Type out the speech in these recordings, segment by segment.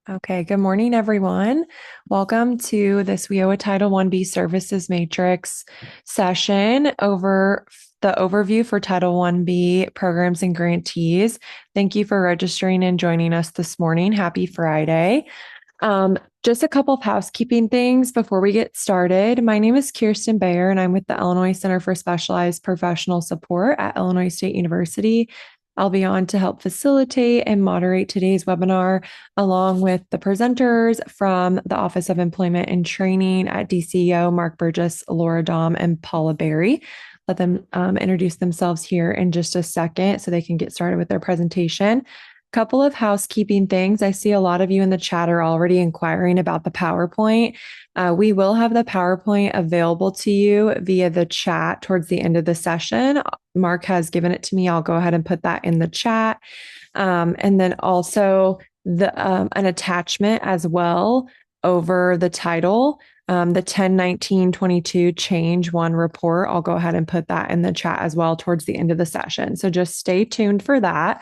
Okay, good morning, everyone. Welcome to this WIOA Title I-B Services Matrix session over the overview for Title I-B programs and grantees. Thank you for registering and joining us this morning. Happy Friday. Just a couple of housekeeping things before we get started. My name is Kirsten Bayer, and I'm with the Illinois Center for Specialized Professional Support at Illinois State University. I'll be on to help facilitate and moderate today's webinar, along with the presenters from the Office of Employment and Training at DCEO, Mark Burgess, Laura Dahm, and Paula Berry. Let them introduce themselves here in just a second so they can get started with their presentation. Couple of housekeeping things. I see a lot of you in the chat are already inquiring about the PowerPoint. We will have the PowerPoint available to you via the chat towards the end of the session. Mark has given it to me. I'll go ahead and put that in the chat. And then also an attachment as well over the title, the 10/19/22 Change 1 report. I'll go ahead and put that in the chat as well towards the end of the session. So just stay tuned for that.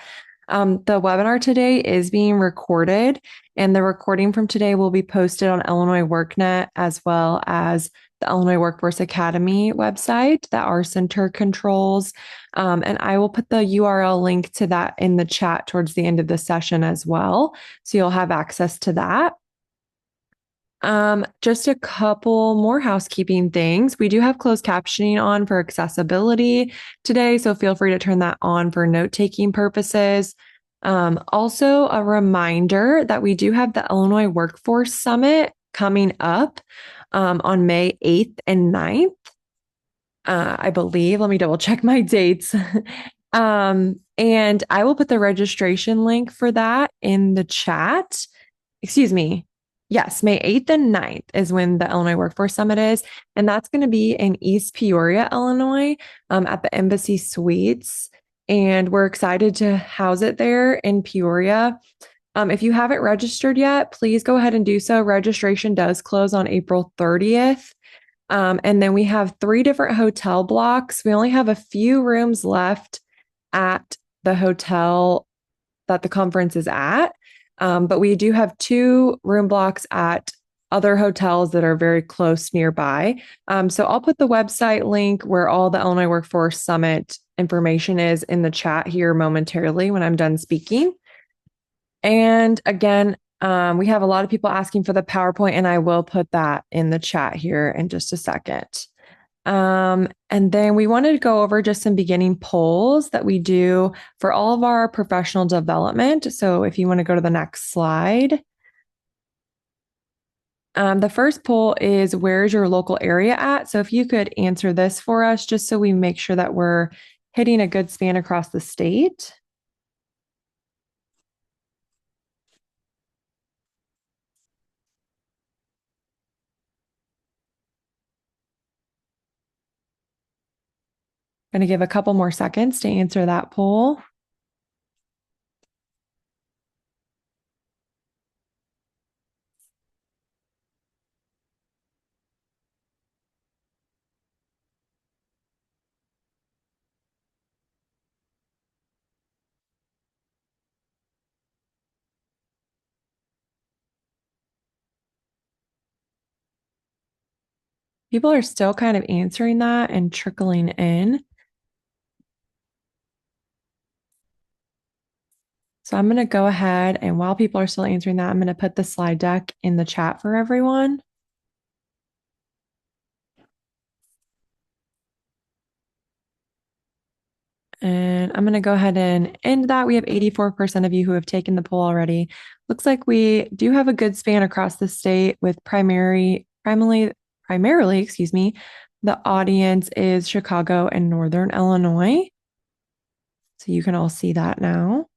The webinar today is being recorded, and the recording from today will be posted on Illinois WorkNet as well as the Illinois Workforce Academy website that our center controls. And I will put the URL link to that in the chat towards the end of the session as well. So you'll have access to that. Just a couple more housekeeping things. We do have closed captioning on for accessibility today, so feel free to turn that on for note-taking purposes. Also, a reminder that we do have the Illinois Workforce Summit coming up on May 8th and 9th. I believe. Let me double check my dates. And I will put the registration link for that in the chat. Excuse me. Yes, May 8th and 9th is when the Illinois Workforce Summit is. And that's going to be in East Peoria, Illinois, at the Embassy Suites. And we're excited to house it there in Peoria. If you haven't registered yet, please go ahead and do so. Registration does close on April 30th. And then we have 3 different hotel blocks. We only have a few rooms left at the hotel that the conference is at. But we do have 2 room blocks at other hotels that are very close nearby. So I'll put the website link where all the Illinois Workforce Summit information is in the chat here momentarily when I'm done speaking. And again, we have a lot of people asking for the PowerPoint, and I will put that in the chat here in just a second. And then we wanted to go over just some beginning polls that we do for all of our professional development. So if you want to go to the next slide. The first poll is, where's your local area at? So if you could answer this for us, just so we make sure that we're hitting a good span across the state. Going to give a couple more seconds to answer that poll. People are still kind of answering that and trickling in. So I'm going to go ahead, and while people are still answering that, I'm going to put the slide deck in the chat for everyone. And I'm going to go ahead and end that. We have 84% of you who have taken the poll already. Looks like we do have a good span across the state with primarily, excuse me, the audience is Chicago and Northern Illinois. So you can all see that now.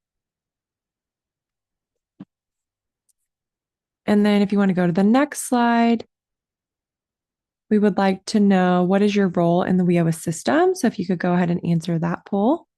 And then if you want to go to the next slide, we would like to know, what is your role in the WIOA system? So if you could go ahead and answer that poll.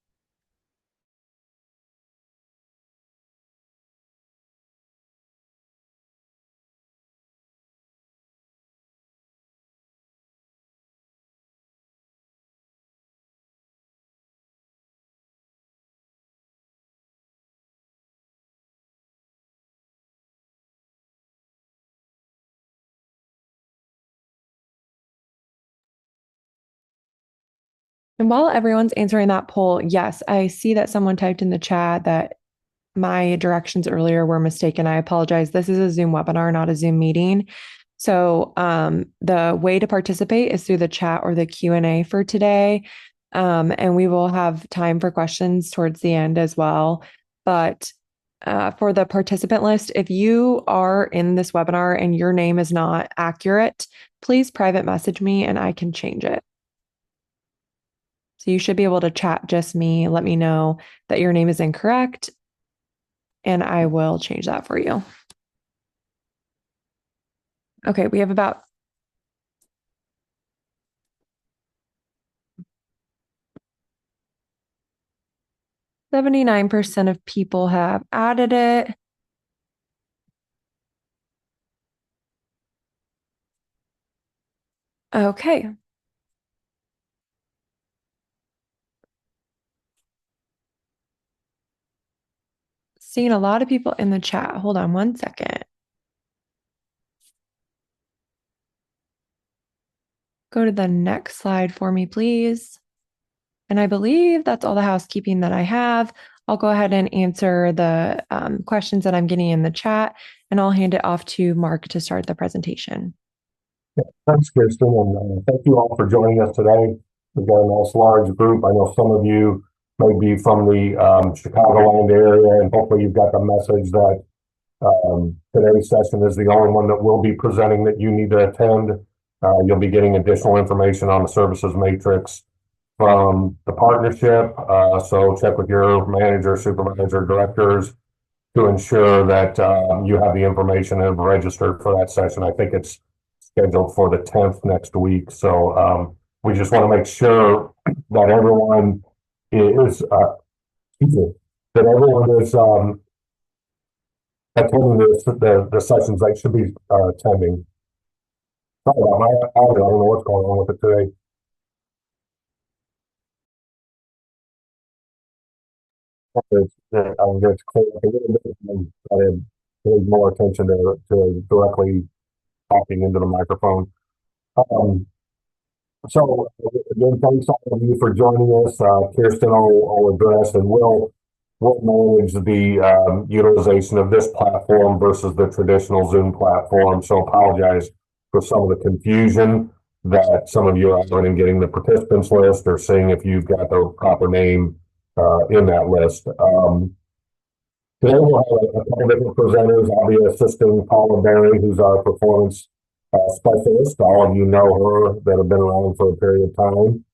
And while everyone's answering that poll, yes, I see that someone typed in the chat that my directions earlier were mistaken. I apologize. This is a Zoom webinar, not a Zoom meeting. So the way to participate is through the chat or the Q&A for today. And we will have time for questions towards the end as well. But for the participant list, if you are in this webinar and your name is not accurate, please private message me and I can change it. So you should be able to chat just me, let me know that your name is incorrect, and I will change that for you. Okay, we have about 79% of people have added it. Okay. Seeing a lot of people in the chat. Hold on one second. Go to the next slide for me, please. And I believe that's all the housekeeping that I have. I'll go ahead and answer the questions that I'm getting in the chat, and I'll hand it off to Mark to start the presentation. Thanks, Kirsten, and thank you all for joining us today. We've got a nice large group. I know some of you may be from the Chicagoland area, and hopefully you've got the message that today's session is the only one that will be presenting that you need to attend. You'll be getting additional information on the services matrix from the partnership. So check with your manager, supervisor, directors to ensure that you have the information and registered for that session. I think it's scheduled for the 10th next week. So we just want to make sure that everyone is, that everyone is attending the sessions they should be attending. Sorry about my audio. I don't know what's going on with it today. I'm going to clear up a little bit and try to pay more attention to directly talking into the microphone. Um, So again, thanks all of you for joining us. Kirsten will address and will manage the utilization of this platform versus the traditional Zoom platform. So apologize for some of the confusion that some of you are having in getting the participants list or seeing if you've got the proper name in that list. Today we'll have a couple of different presenters. I'll be assisting Paula Berry, who's our performance specialist. All of you know her that have been around for a period of time.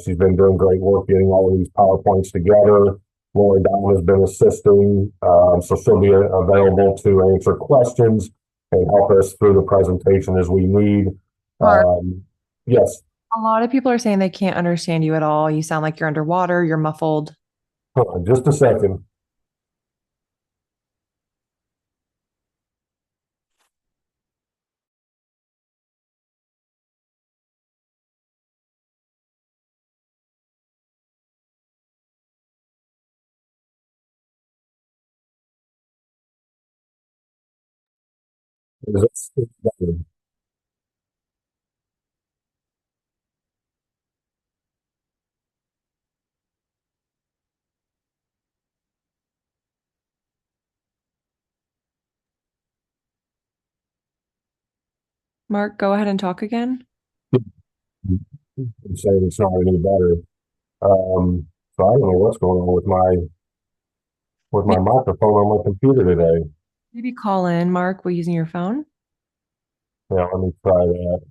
She's been doing great work getting all of these PowerPoints together. Lori Don has been assisting, so she'll be available to answer questions and help us through the presentation as we need. Mark, Yes. a lot of people are saying they can't understand you at all. You sound like you're underwater, you're muffled. Hold on just a second. Is this- Mark, go ahead and talk again. I'm saying it's not any better. So I don't know what's going on with my microphone on my computer today. Maybe call in, Mark, while using your phone. Yeah, let me try that.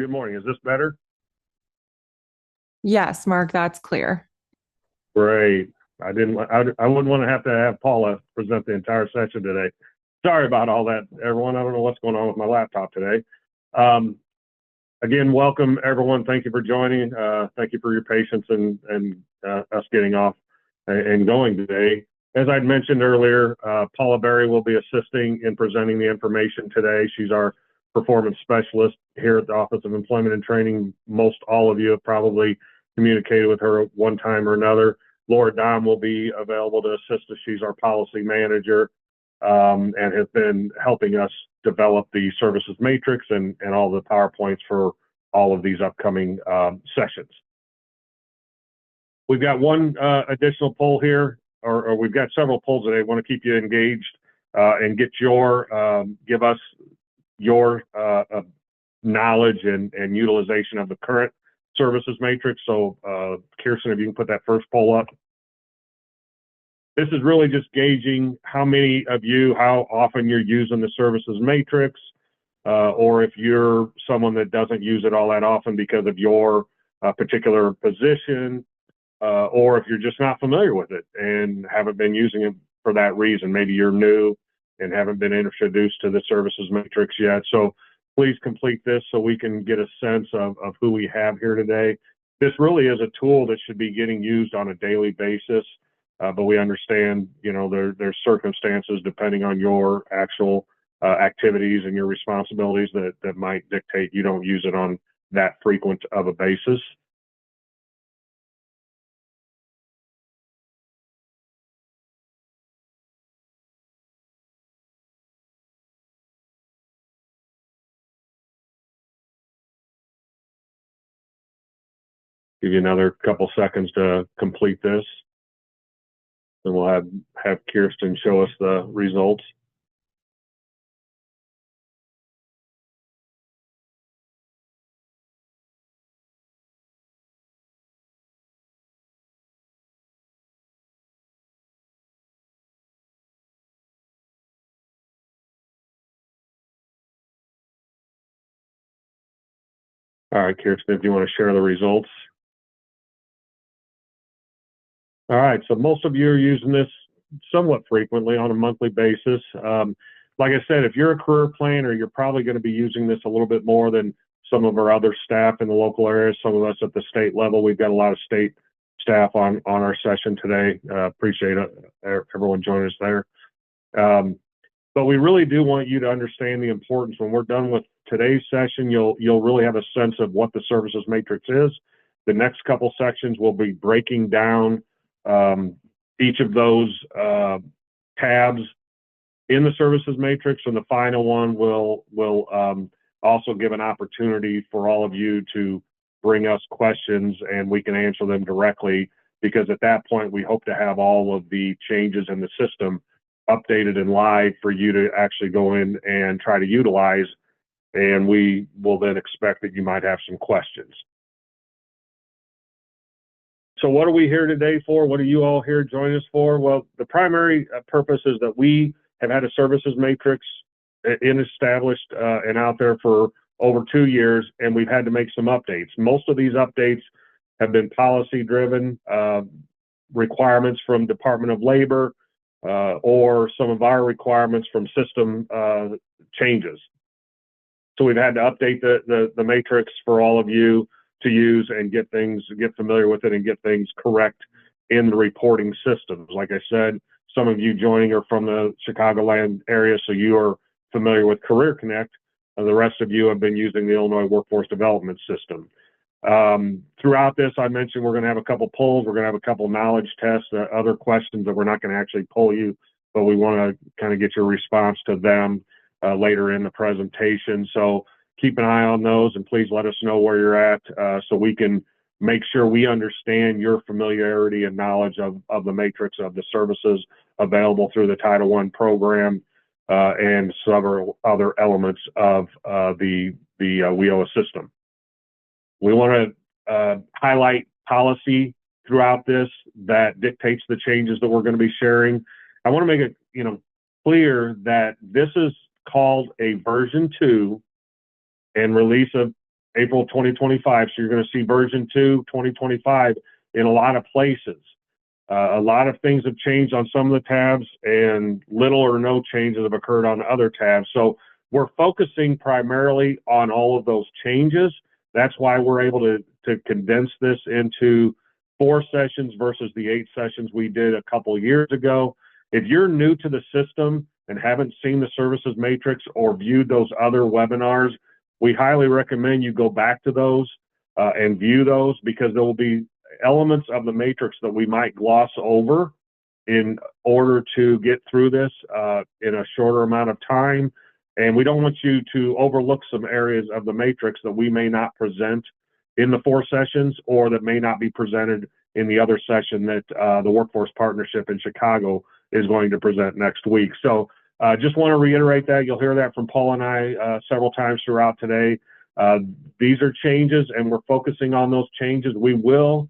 Good morning. Is this better? Yes, Mark, that's clear. Great. I wouldn't want to have Paula present the entire session today. Sorry about all that, everyone. I don't know what's going on with my laptop today. Again, welcome everyone. Thank you for joining. Thank you for your patience and us getting off and going today. As I'd mentioned earlier, Paula Berry will be assisting in presenting the information today. She's our performance specialist here at the Office of Employment and Training. Most all of you have probably communicated with her one time or another. Laura Dom will be available to assist us. She's our policy manager and has been helping us develop the services matrix and all the PowerPoints for all of these upcoming sessions. We've got one additional poll here, or we've got several polls today. I want to keep you engaged and get give us your knowledge and utilization of the current services matrix. So Kirsten, if you can put that first poll up. This is really just gauging how many of you, how often you're using the services matrix, or if you're someone that doesn't use it all that often because of your particular position, or if you're just not familiar with it and haven't been using it for that reason. Maybe you're new and haven't been introduced to the services matrix yet. So please complete this so we can get a sense of who we have here today. This really is a tool that should be getting used on a daily basis, but we understand, you know, there's circumstances depending on your actual activities and your responsibilities that might dictate you don't use it on that frequent of a basis. Give you another couple seconds to complete this, and we'll have Kirsten show us the results. All right, Kirsten, if you want to share the results. All right, so most of you are using this somewhat frequently on a monthly basis. Like I said, if you're a career planner, you're probably going to be using this a little bit more than some of our other staff in the local area. Some of us at the state level, we've got a lot of state staff on our session today. Appreciate it, everyone joining us there. But we really do want you to understand the importance. When we're done with today's session, you'll really have a sense of what the services matrix is. The next couple sections will be breaking down each of those tabs in the services matrix, and the final one will also give an opportunity for all of you to bring us questions and we can answer them directly, because at that point we hope to have all of the changes in the system updated and live for you to actually go in and try to utilize, and we will then expect that you might have some questions. So what are we here today for? What are you all here joining us for? Well, the primary purpose is that we have had a services matrix established and out there for over 2 years, and we've had to make some updates. Most of these updates have been policy driven, requirements from Department of Labor, or some of our requirements from system changes. So we've had to update the matrix for all of you to use and get familiar with it and get things correct in the reporting systems. Like I said, some of you joining are from the Chicagoland area, so you are familiar with Career Connect. The rest of you have been using the Illinois Workforce Development System. Throughout this, I mentioned we're going to have a couple polls, we're going to have a couple knowledge tests, other questions that we're not going to actually poll you, but we want to kind of get your response to them later in the presentation. So keep an eye on those, and please let us know where you're at so we can make sure we understand your familiarity and knowledge of the matrix of the services available through the Title I program and several other elements of the WIOA system. We want to highlight policy throughout this that dictates the changes that we're going to be sharing. I want to make it clear that this is called a version 2 and release of April 2025. So you're going to see version 2, 2025 in a lot of places. A lot of things have changed on some of the tabs, and little or no changes have occurred on other tabs. So we're focusing primarily on all of those changes. That's why we're able to condense this into 4 sessions versus the 8 sessions we did a couple years ago. If you're new to the system and haven't seen the services matrix or viewed those other webinars, we highly recommend you go back to those and view those, because there will be elements of the matrix that we might gloss over in order to get through this in a shorter amount of time. And we don't want you to overlook some areas of the matrix that we may not present in the 4 sessions, or that may not be presented in the other session that the Workforce Partnership in Chicago is going to present next week. So just want to reiterate that. You'll hear that from Paul and I several times throughout today. These are changes, and we're focusing on those changes. We will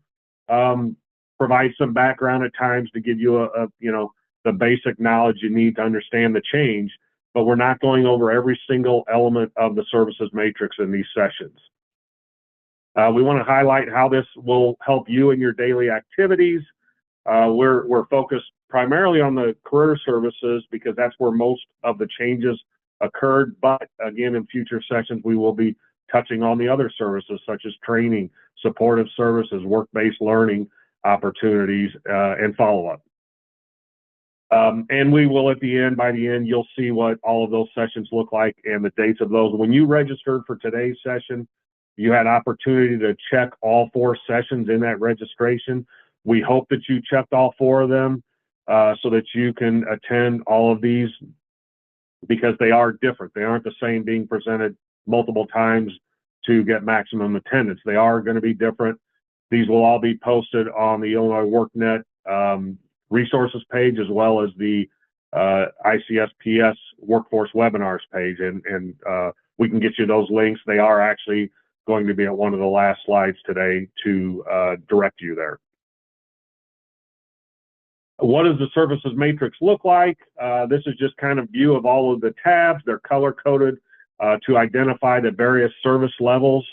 provide some background at times to give you the basic knowledge you need to understand the change, but we're not going over every single element of the services matrix in these sessions. We want to highlight how this will help you in your daily activities. We're focused primarily on the career services because that's where most of the changes occurred. But again, in future sessions, we will be touching on the other services such as training, supportive services, work-based learning opportunities, and follow-up. And we will, by the end, you'll see what all of those sessions look like and the dates of those. When you registered for today's session, you had opportunity to check all 4 sessions in that registration. We hope that you checked all 4 of them so that you can attend all of these, because they are different. They aren't the same being presented multiple times to get maximum attendance. They are going to be different. These will all be posted on the Illinois WorkNet resources page, as well as the ICSPS Workforce Webinars page. And we can get you those links. They are actually going to be at one of the last slides today to direct you there. What does the services matrix look like? This is just kind of view of all of the tabs. They're color coded to identify the various service levels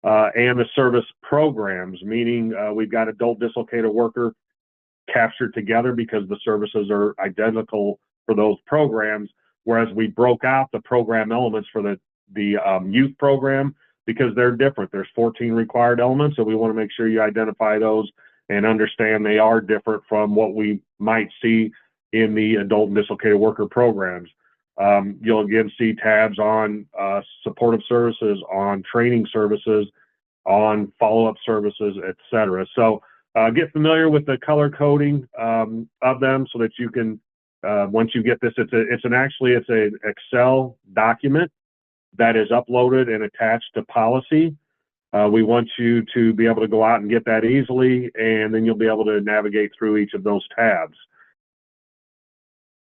and the service programs, meaning we've got adult dislocated worker captured together because the services are identical for those programs, whereas we broke out the program elements for the youth program because they're different. There's 14 required elements, so we want to make sure you identify those and understand they are different from what we might see in the adult and dislocated worker programs. You'll again see tabs on supportive services, on training services, on follow-up services, etc. So get familiar with the color coding of them so that you can, once you get this, it's an Excel document that is uploaded and attached to policy. We want you to be able to go out and get that easily, and then you'll be able to navigate through each of those tabs.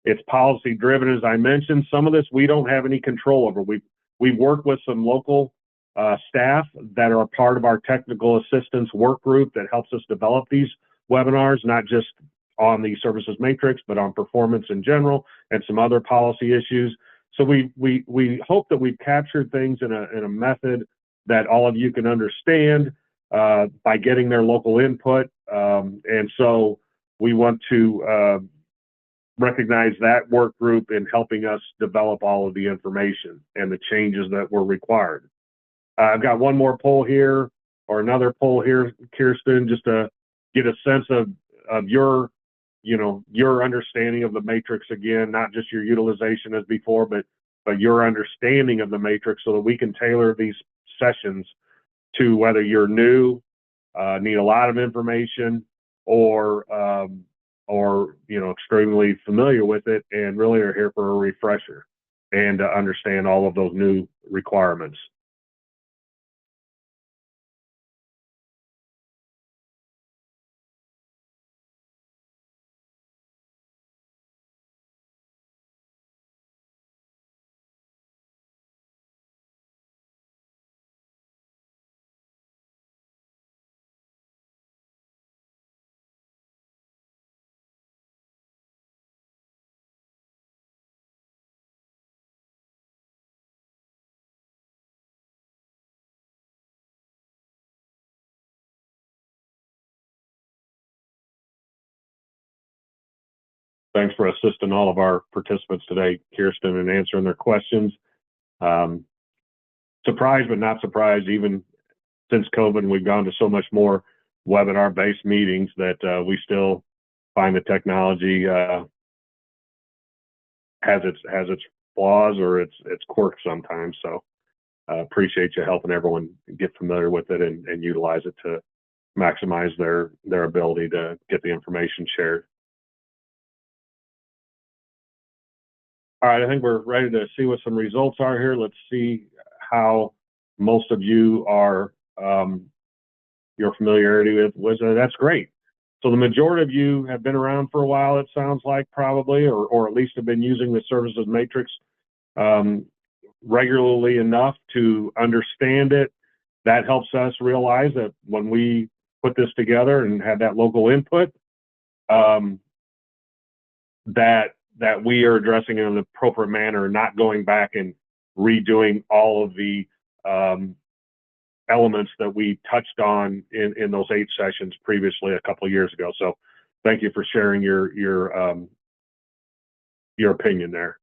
It's policy driven, as I mentioned. Some of this we don't have any control over. We've worked with some local staff that are a part of our technical assistance work group that helps us develop these webinars, not just on the services matrix, but on performance in general and some other policy issues. So we hope that we've captured things in a method that all of you can understand by getting their local input. And so we want to recognize that work group in helping us develop all of the information and the changes that were required. I've got one more poll here, or another poll here, Kirsten, just to get a sense of your understanding of the matrix again, not just your utilization as before, but your understanding of the matrix, so that we can tailor these sessions to whether you're new, need a lot of information, or extremely familiar with it and really are here for a refresher and to understand all of those new requirements. Thanks for assisting all of our participants today, Kirsten, and answering their questions. Surprised but not surprised, even since COVID, we've gone to so much more webinar-based meetings that we still find the technology has its flaws or its quirks sometimes. So appreciate you helping everyone get familiar with it and utilize it to maximize their ability to get the information shared. All right, I think we're ready to see what some results are here. Let's see how most of you are, your familiarity with that's great. So the majority of you have been around for a while, it sounds like, probably, or at least have been using the services matrix regularly enough to understand it. That helps us realize that when we put this together and have that local input, that we are addressing it in an appropriate manner, not going back and redoing all of the elements that we touched on in those 8 sessions previously a couple of years ago. So thank you for sharing your opinion there.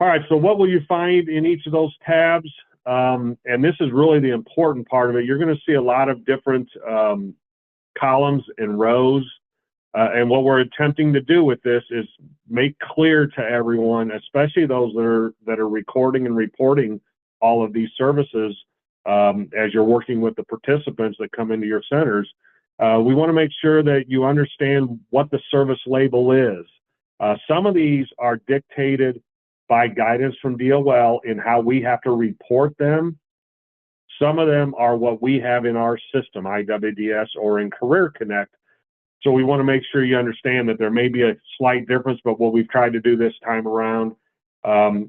All right, so what will you find in each of those tabs? And this is really the important part of it. You're going to see a lot of different columns and rows. And what we're attempting to do with this is make clear to everyone, especially those that are recording and reporting all of these services, as you're working with the participants that come into your centers. We want to make sure that you understand what the service label is. Some of these are dictated by guidance from DOL in how we have to report them. Some of them are what we have in our system, IWDS or in Career Connect. So we want to make sure you understand that there may be a slight difference, but what we've tried to do this time around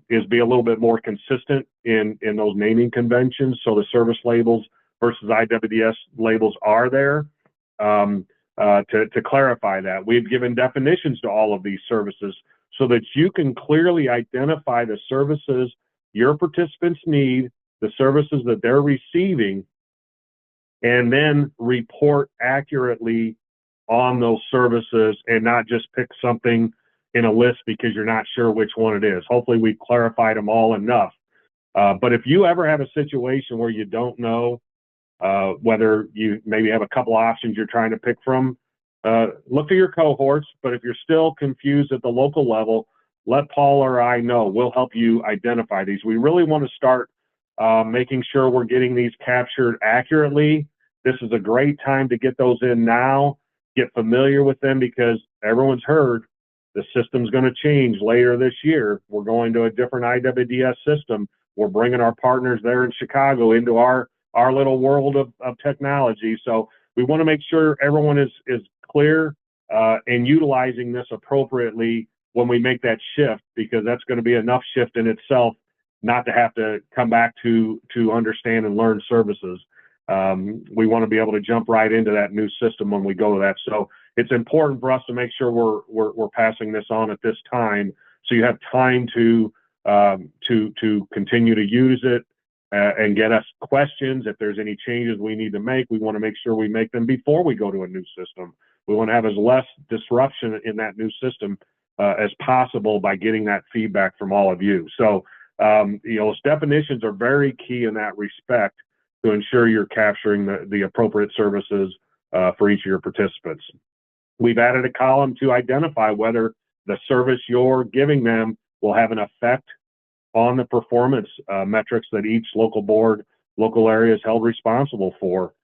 is be a little bit more consistent in those naming conventions. So the service labels versus IWDS labels are there to clarify that. We've given definitions to all of these services so that you can clearly identify the services your participants need, the services that they're receiving, and then report accurately on those services and not just pick something in a list because you're not sure which one it is. Hopefully we've clarified them all enough. But if you ever have a situation where you don't know whether you maybe have a couple options you're trying to pick from, look at your cohorts. But if you're still confused at the local level, let Paul or I know. We'll help you identify these. We really want to start making sure we're getting these captured accurately. This is a great time to get those in now. Get familiar with them because everyone's heard the system's going to change later this year. We're going to a different IWDS system. We're bringing our partners there in Chicago into our little world of technology. So we want to make sure everyone is clear and utilizing this appropriately when we make that shift, because that's going to be enough shift in itself not to have to come back to understand and learn services. We want to be able to jump right into that new system when we go to that. So it's important for us to make sure we're passing this on at this time, so you have time to continue to use it and get us questions. If there's any changes we need to make, we want to make sure we make them before we go to a new system. We want to have as less disruption in that new system as possible by getting that feedback from all of you. So those definitions are very key in that respect, to ensure you're capturing the appropriate services for each of your participants. We've added a column to identify whether the service you're giving them will have an effect on the performance metrics that each local board, local area is held responsible for.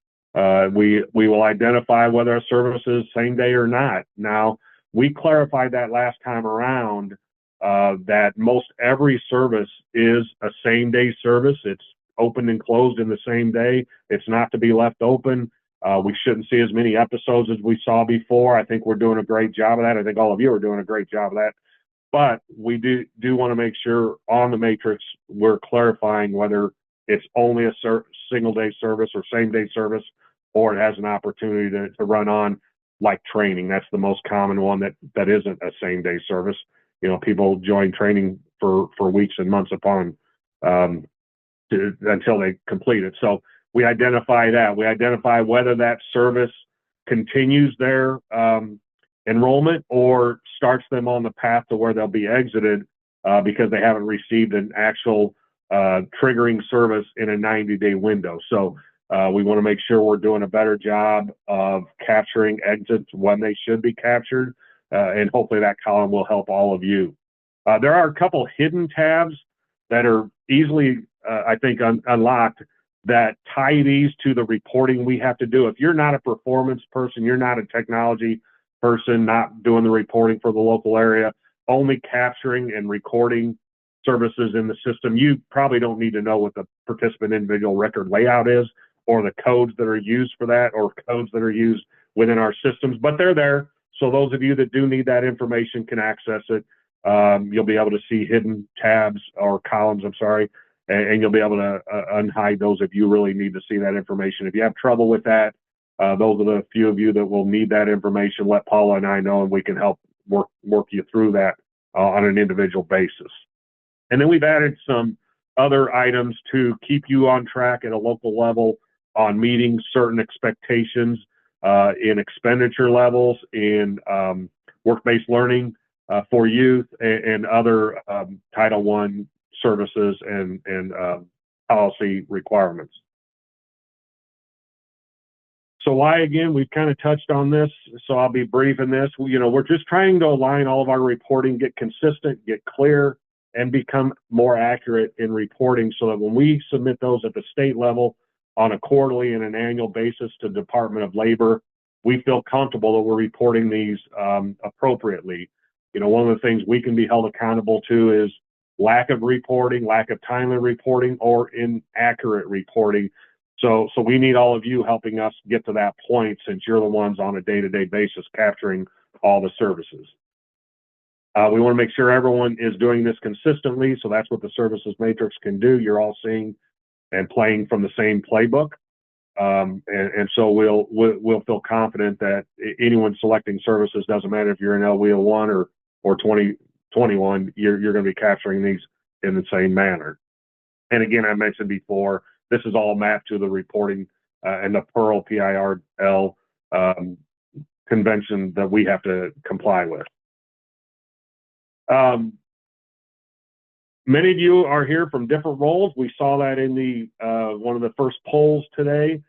We will identify whether a service is same day or not. Now, we clarified that last time around that most every service is a same day service. It's opened and closed in the same day. It's not to be left open. We shouldn't see as many episodes as we saw before. I think we're doing a great job of that. I think all of you are doing a great job of that. But we do want to make sure on the matrix we're clarifying whether it's only a single day service or same day service, or it has an opportunity to run on like training. That's the most common one that isn't a same day service. People join training for weeks and months upon until they complete it. So we identify that. We identify whether that service continues their enrollment or starts them on the path to where they'll be exited because they haven't received an actual triggering service in a 90-day window. So we want to make sure we're doing a better job of capturing exits when they should be captured, and hopefully that column will help all of you. There are a couple hidden tabs that are easily, I think, unlocked that tie these to the reporting we have to do. If you're not a performance person, you're not a technology person, not doing the reporting for the local area, only capturing and recording services in the system, you probably don't need to know what the participant individual record layout is or the codes that are used for that or codes that are used within our systems, but they're there. So those of you that do need that information can access it. You'll be able to see hidden tabs or columns, I'm sorry, and you'll be able to unhide those if you really need to see that information. If you have trouble with that, those are the few of you that will need that information. Let Paula and I know, and we can help work you through that on an individual basis. And then we've added some other items to keep you on track at a local level on meeting certain expectations in expenditure levels, in work-based learning for youth, and other Title I services and policy requirements. So why, again, we've kind of touched on this, so I'll be brief in this. We're just trying to align all of our reporting, get consistent, get clear, and become more accurate in reporting so that when we submit those at the state level on a quarterly and an annual basis to Department of Labor, we feel comfortable that we're reporting these appropriately. One of the things we can be held accountable to is lack of reporting, lack of timely reporting, or inaccurate reporting. So we need all of you helping us get to that point, since you're the ones on a day-to-day basis capturing all the services. We want to make sure everyone is doing this consistently, so that's what the services matrix can do. You're all seeing and playing from the same playbook, and so we'll feel confident that anyone selecting services, doesn't matter if you're in LWIA 1 or 2021, you're going to be capturing these in the same manner. And again, I mentioned before, this is all mapped to the reporting and the PIRL convention that we have to comply with. Many of you are here from different roles. We saw that in the one of the first polls today.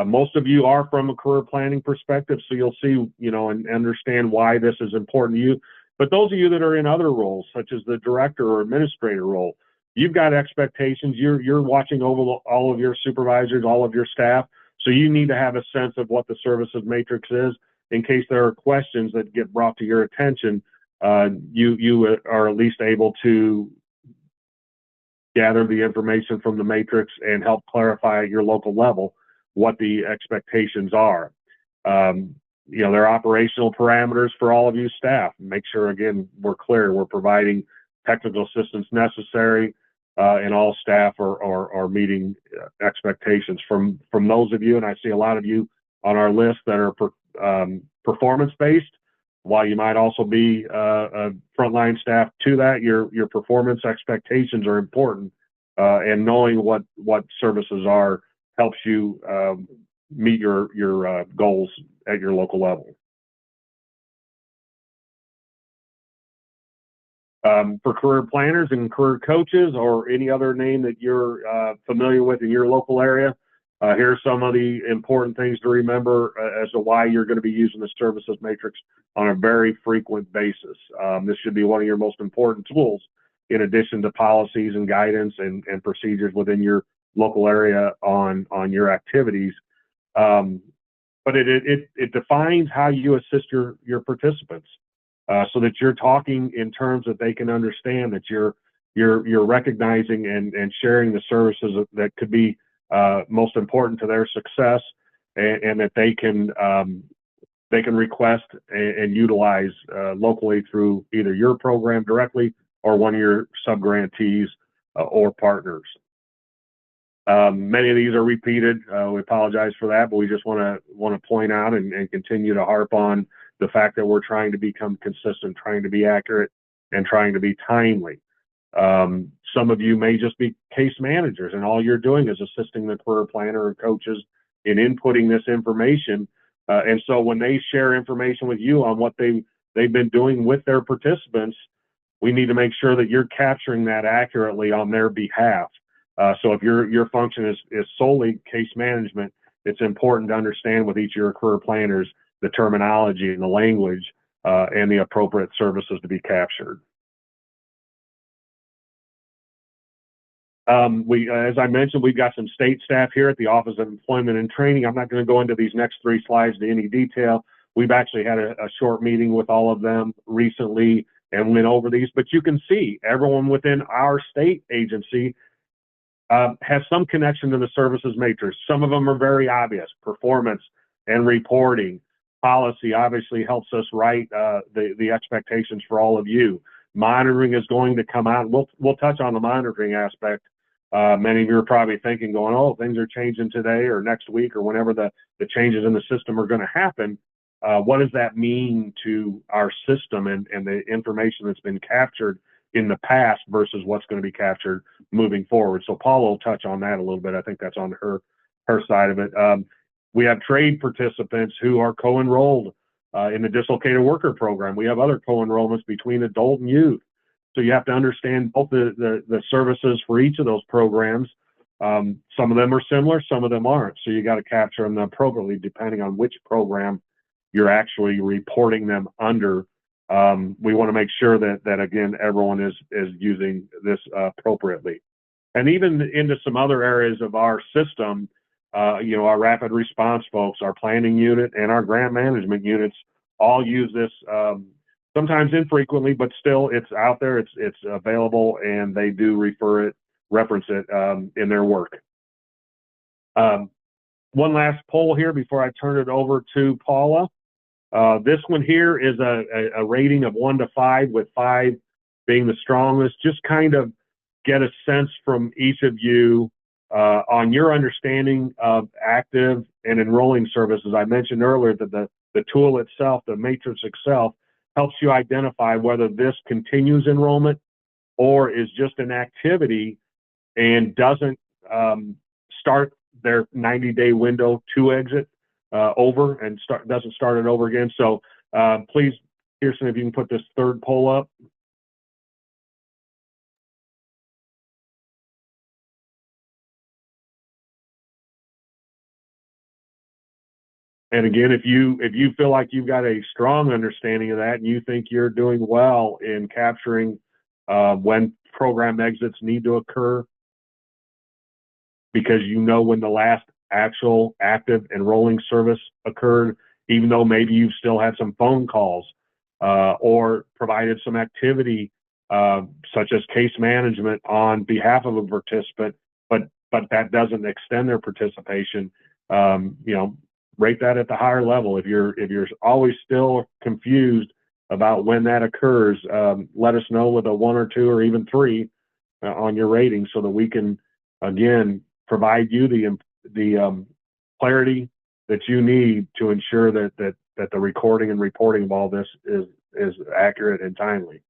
Most of you are from a career planning perspective, so you'll see, and understand why this is important to you. But those of you that are in other roles, such as the director or administrator role, you've got expectations. You're watching over all of your supervisors, all of your staff, so you need to have a sense of what the services matrix is in case there are questions that get brought to your attention. You are at least able to gather the information from the matrix and help clarify at your local level what the expectations are. There are operational parameters for all of you staff. Make sure, again, we're clear. We're providing technical assistance necessary, and all staff are meeting expectations. From those of you, and I see a lot of you on our list that are performance-based, while you might also be a frontline staff to that, your performance expectations are important, and knowing what services are helps you meet your goals at your local level. For career planners and career coaches, or any other name that you're familiar with in your local area, here are some of the important things to remember as to why you're going to be using the services matrix on a very frequent basis. This should be one of your most important tools, in addition to policies and guidance and procedures within your local area on your activities. But it defines how you assist your participants, so that you're talking in terms that they can understand, that you're recognizing and sharing the services that could be most important to their success, and that they can request and utilize locally through either your program directly or one of your sub-grantees or partners. Many of these are repeated. We apologize for that, but we just want to point out and continue to harp on the fact that we're trying to become consistent, trying to be accurate, and trying to be timely. Some of you may just be case managers, and all you're doing is assisting the career planner or coaches in inputting this information And so when they share information with you on what they've been doing with their participants, we need to make sure that you're capturing that accurately on their behalf. So if your function is solely case management, it's important to understand with each of your career planners the terminology and the language and the appropriate services to be captured. As I mentioned, we've got some state staff here at the Office of Employment and Training. I'm not going to go into these next 3 slides in any detail. We've actually had a short meeting with all of them recently and went over these, but you can see everyone within our state agency has some connection to the services matrix. Some of them are very obvious: performance and reporting. Policy obviously helps us write the expectations for all of you. Monitoring is going to come out. We'll touch on the monitoring aspect. Many of you are probably thinking, going, "Oh, things are changing today or next week or whenever the changes in the system are going to happen." What does that mean to our system and the information that's been captured in the past versus what's going to be captured moving forward? So Paula will touch on that a little bit. I think that's on her side of it. We have trade participants who are co-enrolled in the Dislocated Worker program. We have other co-enrollments between adult and youth. So you have to understand both the services for each of those programs. Some of them are similar, some of them aren't. So you got to capture them appropriately depending on which program you're actually reporting them under. We want to make sure that again, everyone is using this appropriately. And even into some other areas of our system, our rapid response folks, our planning unit, and our grant management units all use this, sometimes infrequently, but still it's out there, it's available, and they do reference it in their work. One last poll here before I turn it over to Paula. This one here is a rating of 1 to 5, with 5 being the strongest. Just kind of get a sense from each of you on your understanding of active and enrolling services. I mentioned earlier that the tool itself, the matrix itself, helps you identify whether this continues enrollment or is just an activity and doesn't start their 90-day window to exit over and doesn't start it over again. So please, Kirsten, if you can put this third poll up. And again, if you feel like you've got a strong understanding of that and you think you're doing well in capturing when program exits need to occur, because you know when the last actual active enrolling service occurred, even though maybe you've still had some phone calls or provided some activity such as case management on behalf of a participant, but that doesn't extend their participation, rate that at the higher level. If you're always still confused about when that occurs, let us know with a 1 or 2 or even 3 on your rating, so that we can again provide you the clarity that you need to ensure that the recording and reporting of all this is accurate and timely.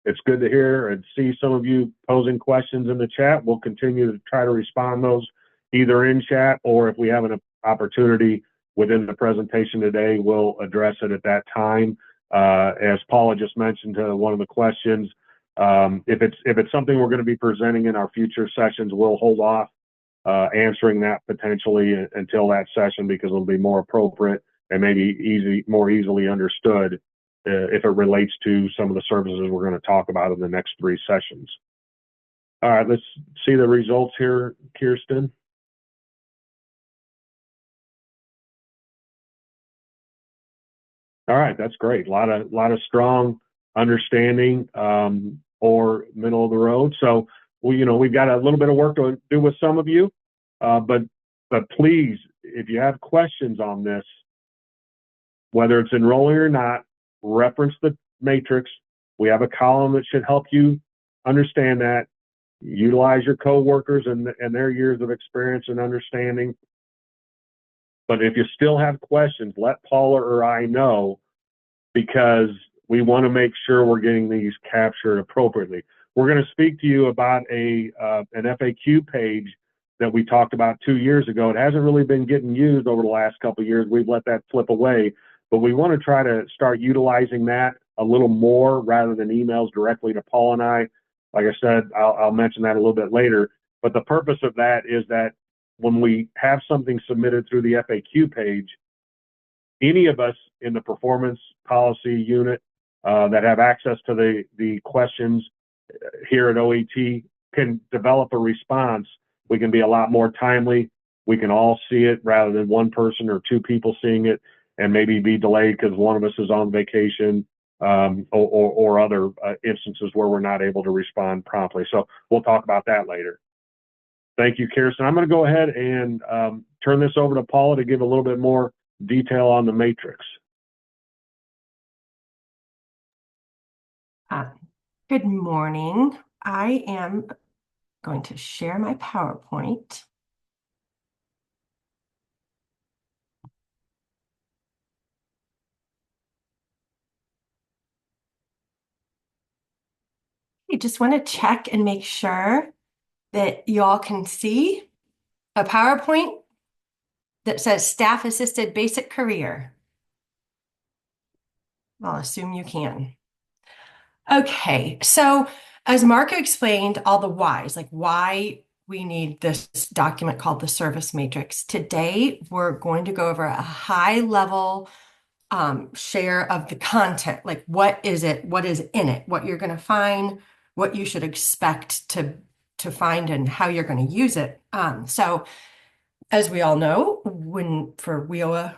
It's good to hear and see some of you posing questions in the chat. We'll continue to try to respond those either in chat, or if we have an opportunity within the presentation today, we'll address it at that time. As Paula just mentioned to one of the questions, if it's something we're going to be presenting in our future sessions, we'll hold off answering that potentially until that session, because it'll be more appropriate and maybe more easily understood if it relates to some of the services we're going to talk about in the next 3 sessions. All right, let's see the results here, Kirsten. All right, that's great. A lot of strong understanding or middle of the road. So we've got a little bit of work to do with some of you, but please, if you have questions on this, whether it's enrolling or not, reference the matrix. We have a column that should help you understand that. Utilize your co-workers and their years of experience and understanding. But if you still have questions, let Paula or I know, because we want to make sure we're getting these captured appropriately. We're going to speak to you about an FAQ page that we talked about 2 years ago. It hasn't really been getting used over the last couple of years. We've let that slip away, but we want to try to start utilizing that a little more rather than emails directly to Paul and I. Like I said, I'll mention that a little bit later. But the purpose of that is that when we have something submitted through the FAQ page, any of us in the performance policy unit that have access to the questions here at OET can develop a response. We can be a lot more timely. We can all see it rather than one person or two people seeing it and maybe be delayed because one of us is on vacation or other instances where we're not able to respond promptly. So we'll talk about that later. Thank you, Kirsten. I'm going to go ahead and turn this over to Paula to give a little bit more detail on the matrix. Good morning. I am going to share my PowerPoint. I just want to check and make sure that you all can see a PowerPoint that says Staff Assisted Basic Career. I'll assume you can. Okay, so as Mark explained, all the whys, like why we need this document called the service matrix. Today, we're going to go over a high level share of the content, like what is it, what is in it, what you're going to find, what you should expect to find, and how you're going to use it. So as we all know, for WIOA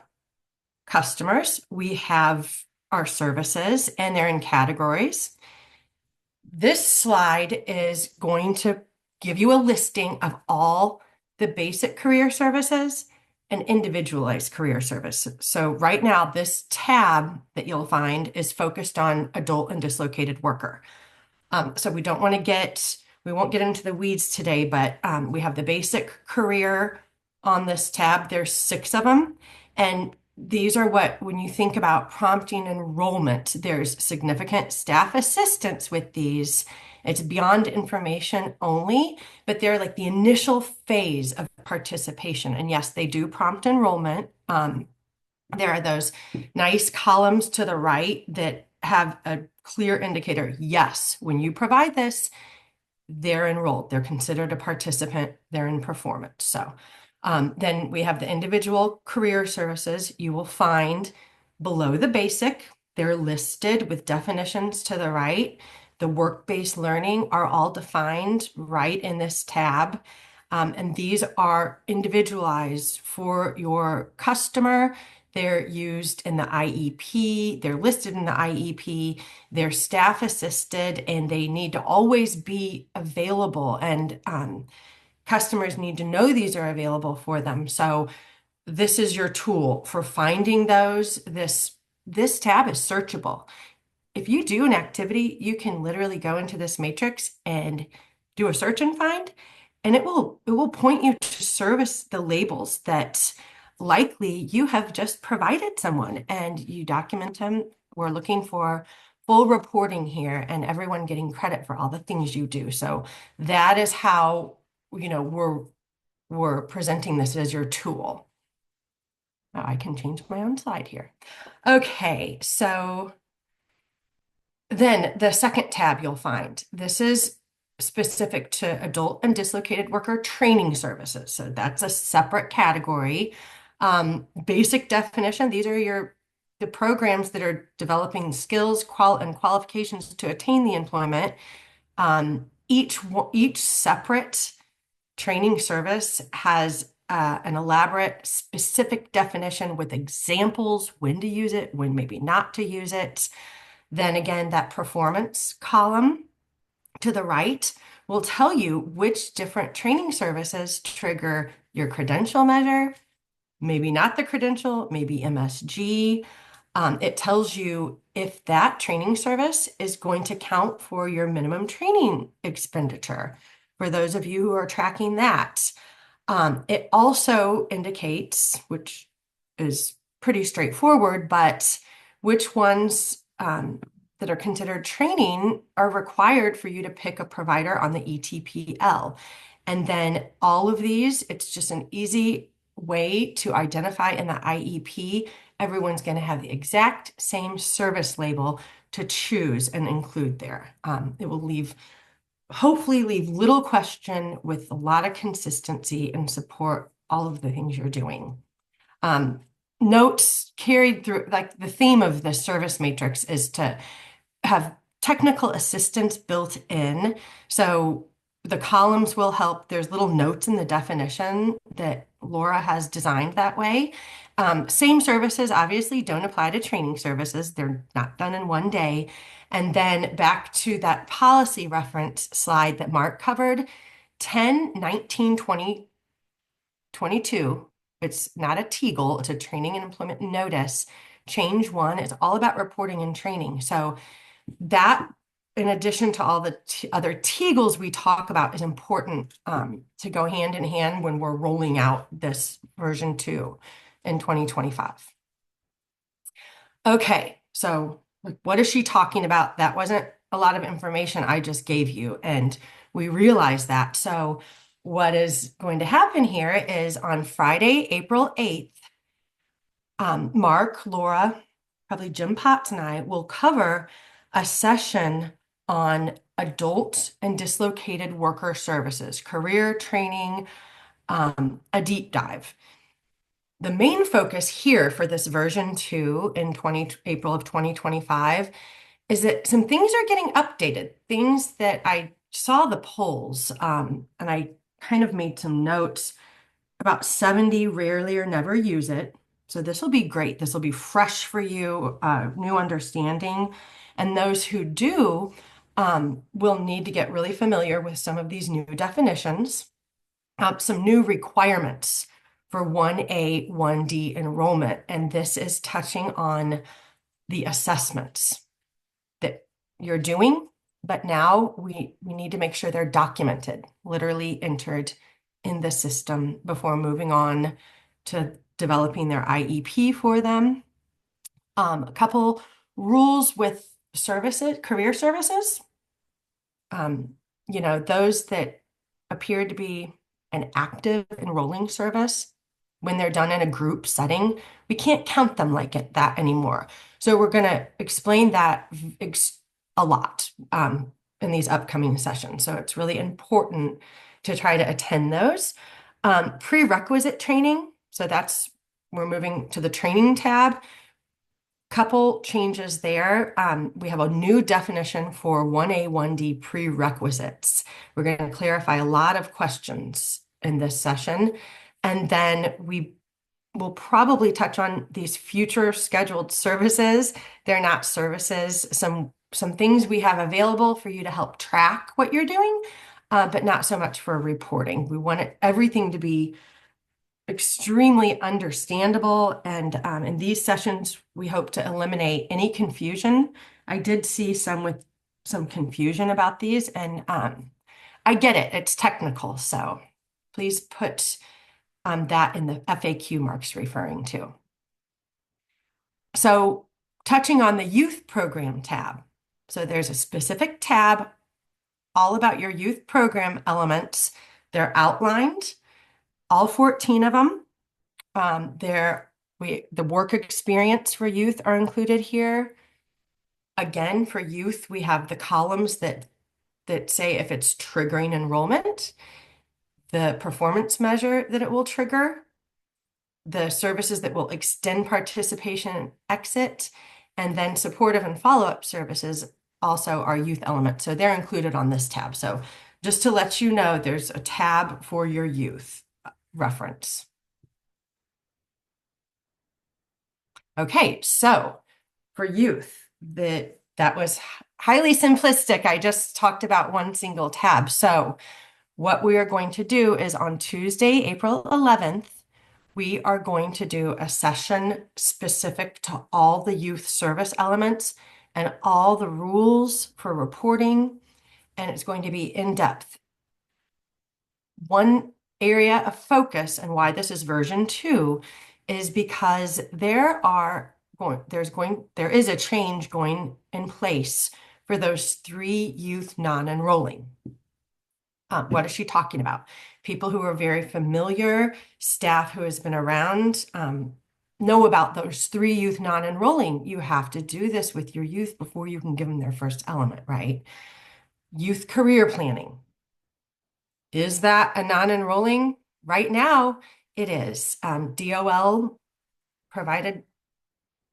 customers, we have our services and they're in categories. This slide is going to give you a listing of all the basic career services and individualized career services. So right now, this tab that you'll find is focused on adult and dislocated worker. So we won't get into the weeds today, but we have the basic career on this tab. There's 6 of them. And these are when you think about prompting enrollment, there's significant staff assistance with these. It's beyond information only, but they're like the initial phase of participation. And yes, they do prompt enrollment. There are those nice columns to the right that have a clear indicator. Yes, when you provide this, they're enrolled. They're considered a participant. They're in performance. So then we have the individual career services. You will find below the basic, they're listed with definitions to the right. The work-based learning are all defined right in this tab. And these are individualized for your customer. They're used in the IEP. They're listed in the IEP. They're staff assisted, and they need to always be available. And customers need to know these are available for them. So this is your tool for finding those. This tab is searchable. If you do an activity, you can literally go into this matrix and do a search and find, and it will point you to the labels that likely you have just provided someone, and you document them. We're looking for full reporting here and everyone getting credit for all the things you do. So that is how we're presenting this as your tool. Now I can change my own slide here. Okay, so then the second tab you'll find, this is specific to adult and dislocated worker training services. So that's a separate category. Basic definition, these are the programs that are developing skills and qualifications to attain the employment. Each separate training service has an elaborate specific definition with examples, when to use it, when maybe not to use it. Then again, that performance column to the right will tell you which different training services trigger your credential measure, maybe not the credential, maybe MSG. It tells you if that training service is going to count for your minimum training expenditure. For those of you who are tracking that, it also indicates, which is pretty straightforward, but which ones that are considered training are required for you to pick a provider on the ETPL. And then all of these, it's just an easy way to identify in the IEP. Everyone's going to have the exact same service label to choose and include there. It will hopefully leave little question with a lot of consistency and support all of the things you're doing. Notes carried through, like the theme of the service matrix is to have technical assistance built in. So the columns will help. There's little notes in the definition that Laura has designed that way. Same services obviously don't apply to training services. They're not done in one day. And then back to that policy reference slide that Mark covered, 10, 19, 20, 22. It's not a TEAGL, it's a training and employment notice. Change 1 is all about reporting and training. So that, in addition to all the other TEAGLs we talk about, is important to go hand in hand when we're rolling out this version 2 in 2025. Okay, so what is she talking about? That wasn't a lot of information I just gave you, and we realize that. So what is going to happen here is on Friday, April 8th, Mark, Laura, probably Jim Potts, and I will cover a session on adult and dislocated worker services, career training, a deep dive. The main focus here for this version 2 in April of 2025 is that some things are getting updated, things that I saw the polls, and I kind of made some notes. About 70 rarely or never use it. So this will be great. This will be fresh for you, new understanding. And those who do will need to get really familiar with some of these new definitions, some new requirements for 1A, 1D enrollment. And this is touching on the assessments that you're doing, but now we need to make sure they're documented, literally entered in the system before moving on to developing their IEP for them. A couple rules with services, career services. Those that appear to be an active enrolling service, when they're done in a group setting, we can't count them like that anymore. So we're going to explain that a lot in these upcoming sessions. So it's really important to try to attend those. Prerequisite training. So we're moving to the training tab. Couple changes there. We have a new definition for 1A, 1D prerequisites. We're going to clarify a lot of questions in this session. And then we will probably touch on these future scheduled services. They're not services. Some things we have available for you to help track what you're doing, but not so much for reporting. We want everything to be extremely understandable. And in these sessions, we hope to eliminate any confusion. I did see some confusion about these, and I get it. It's technical. So please put that in the FAQ Mark's referring to. So touching on the youth program tab. So there's a specific tab all about your youth program elements. They're outlined, all 14 of them. The work experience for youth are included here. Again, for youth, we have the columns that say if it's triggering enrollment, the performance measure that it will trigger, the services that will extend participation and exit, and then supportive and follow-up services also are youth elements. So they're included on this tab. So just to let you know, there's a tab for your youth reference. Okay, so for youth, that was highly simplistic. I just talked about one single tab. So what we are going to do is on Tuesday, April 11th, we are going to do a session specific to all the youth service elements and all the rules for reporting, and it's going to be in depth. One area of focus and why this is version 2 is because there is a change going in place for those 3 youth non-enrolling. What is she talking about? People who are very familiar, staff who has been around, know about those 3 youth non-enrolling. You have to do this with your youth before you can give them their first element, right? Youth career planning. Is that a non-enrolling? Right now, it is. DOL provided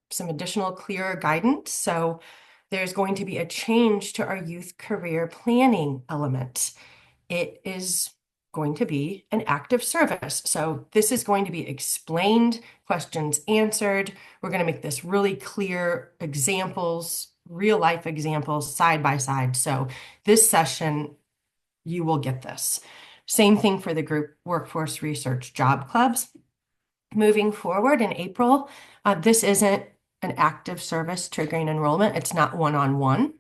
some additional clearer guidance. So there's going to be a change to our youth career planning element. It is going to be an active service. So this is going to be explained, questions answered. We're going to make this really clear examples, real life examples side by side. So this session, you will get this. Same thing for the group workforce research job clubs. Moving forward in April, this isn't an active service triggering enrollment. It's not one-on-one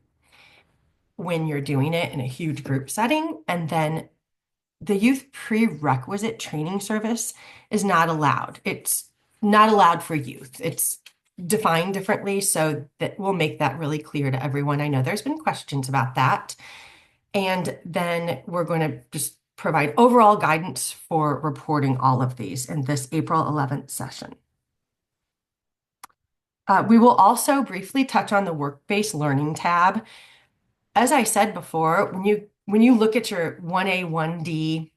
when you're doing it in a huge group setting. And then the youth prerequisite training service is not allowed. It's not allowed for youth. It's defined differently, so that we'll make that really clear to everyone. I know there's been questions about that. And then we're going to just provide overall guidance for reporting all of these in this April 11th session. We will also briefly touch on the work-based learning tab. As I said before, when you look at your 1A, 1D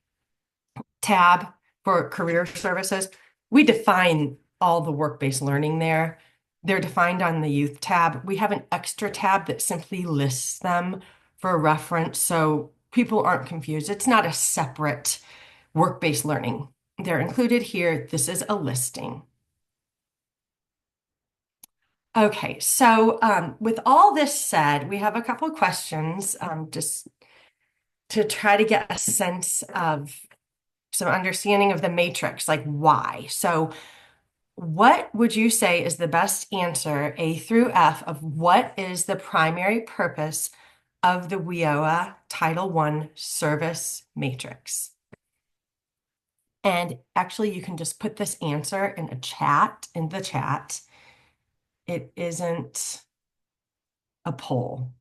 tab for career services, we define all the work-based learning there. They're defined on the youth tab. We have an extra tab that simply lists them for reference, so people aren't confused. It's not a separate work-based learning. They're included here. This is a listing. Okay, so with all this said, we have a couple of questions just to try to get a sense of some understanding of the matrix, like why. So what would you say is the best answer, A through F, of what is the primary purpose of the WIOA Title I service matrix? And actually, you can just put this answer in the chat. It isn't a poll.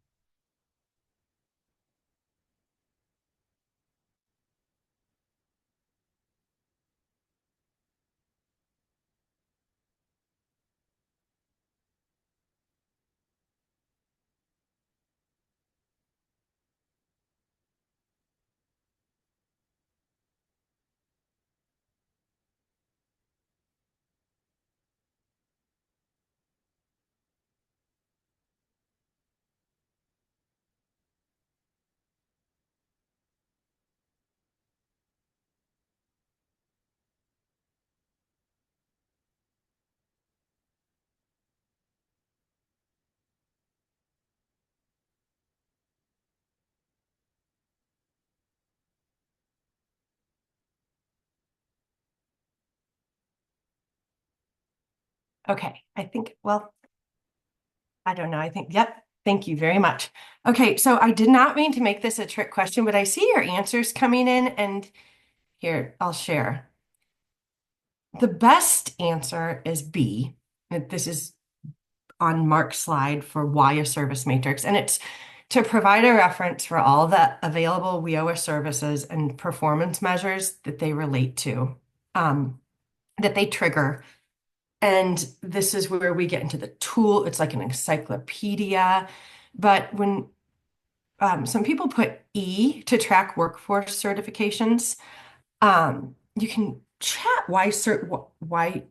Okay, I think, well, I don't know. Yep. Thank you very much. Okay, so I did not mean to make this a trick question, but I see your answers coming in, and here, I'll share. The best answer is B. This is on Mark's slide for WIOA service matrix, and it's to provide a reference for all the available WIOA services and performance measures that they relate to, that they trigger. And this is where we get into the tool. It's like an encyclopedia. But when some people put E to track workforce certifications, you can chat why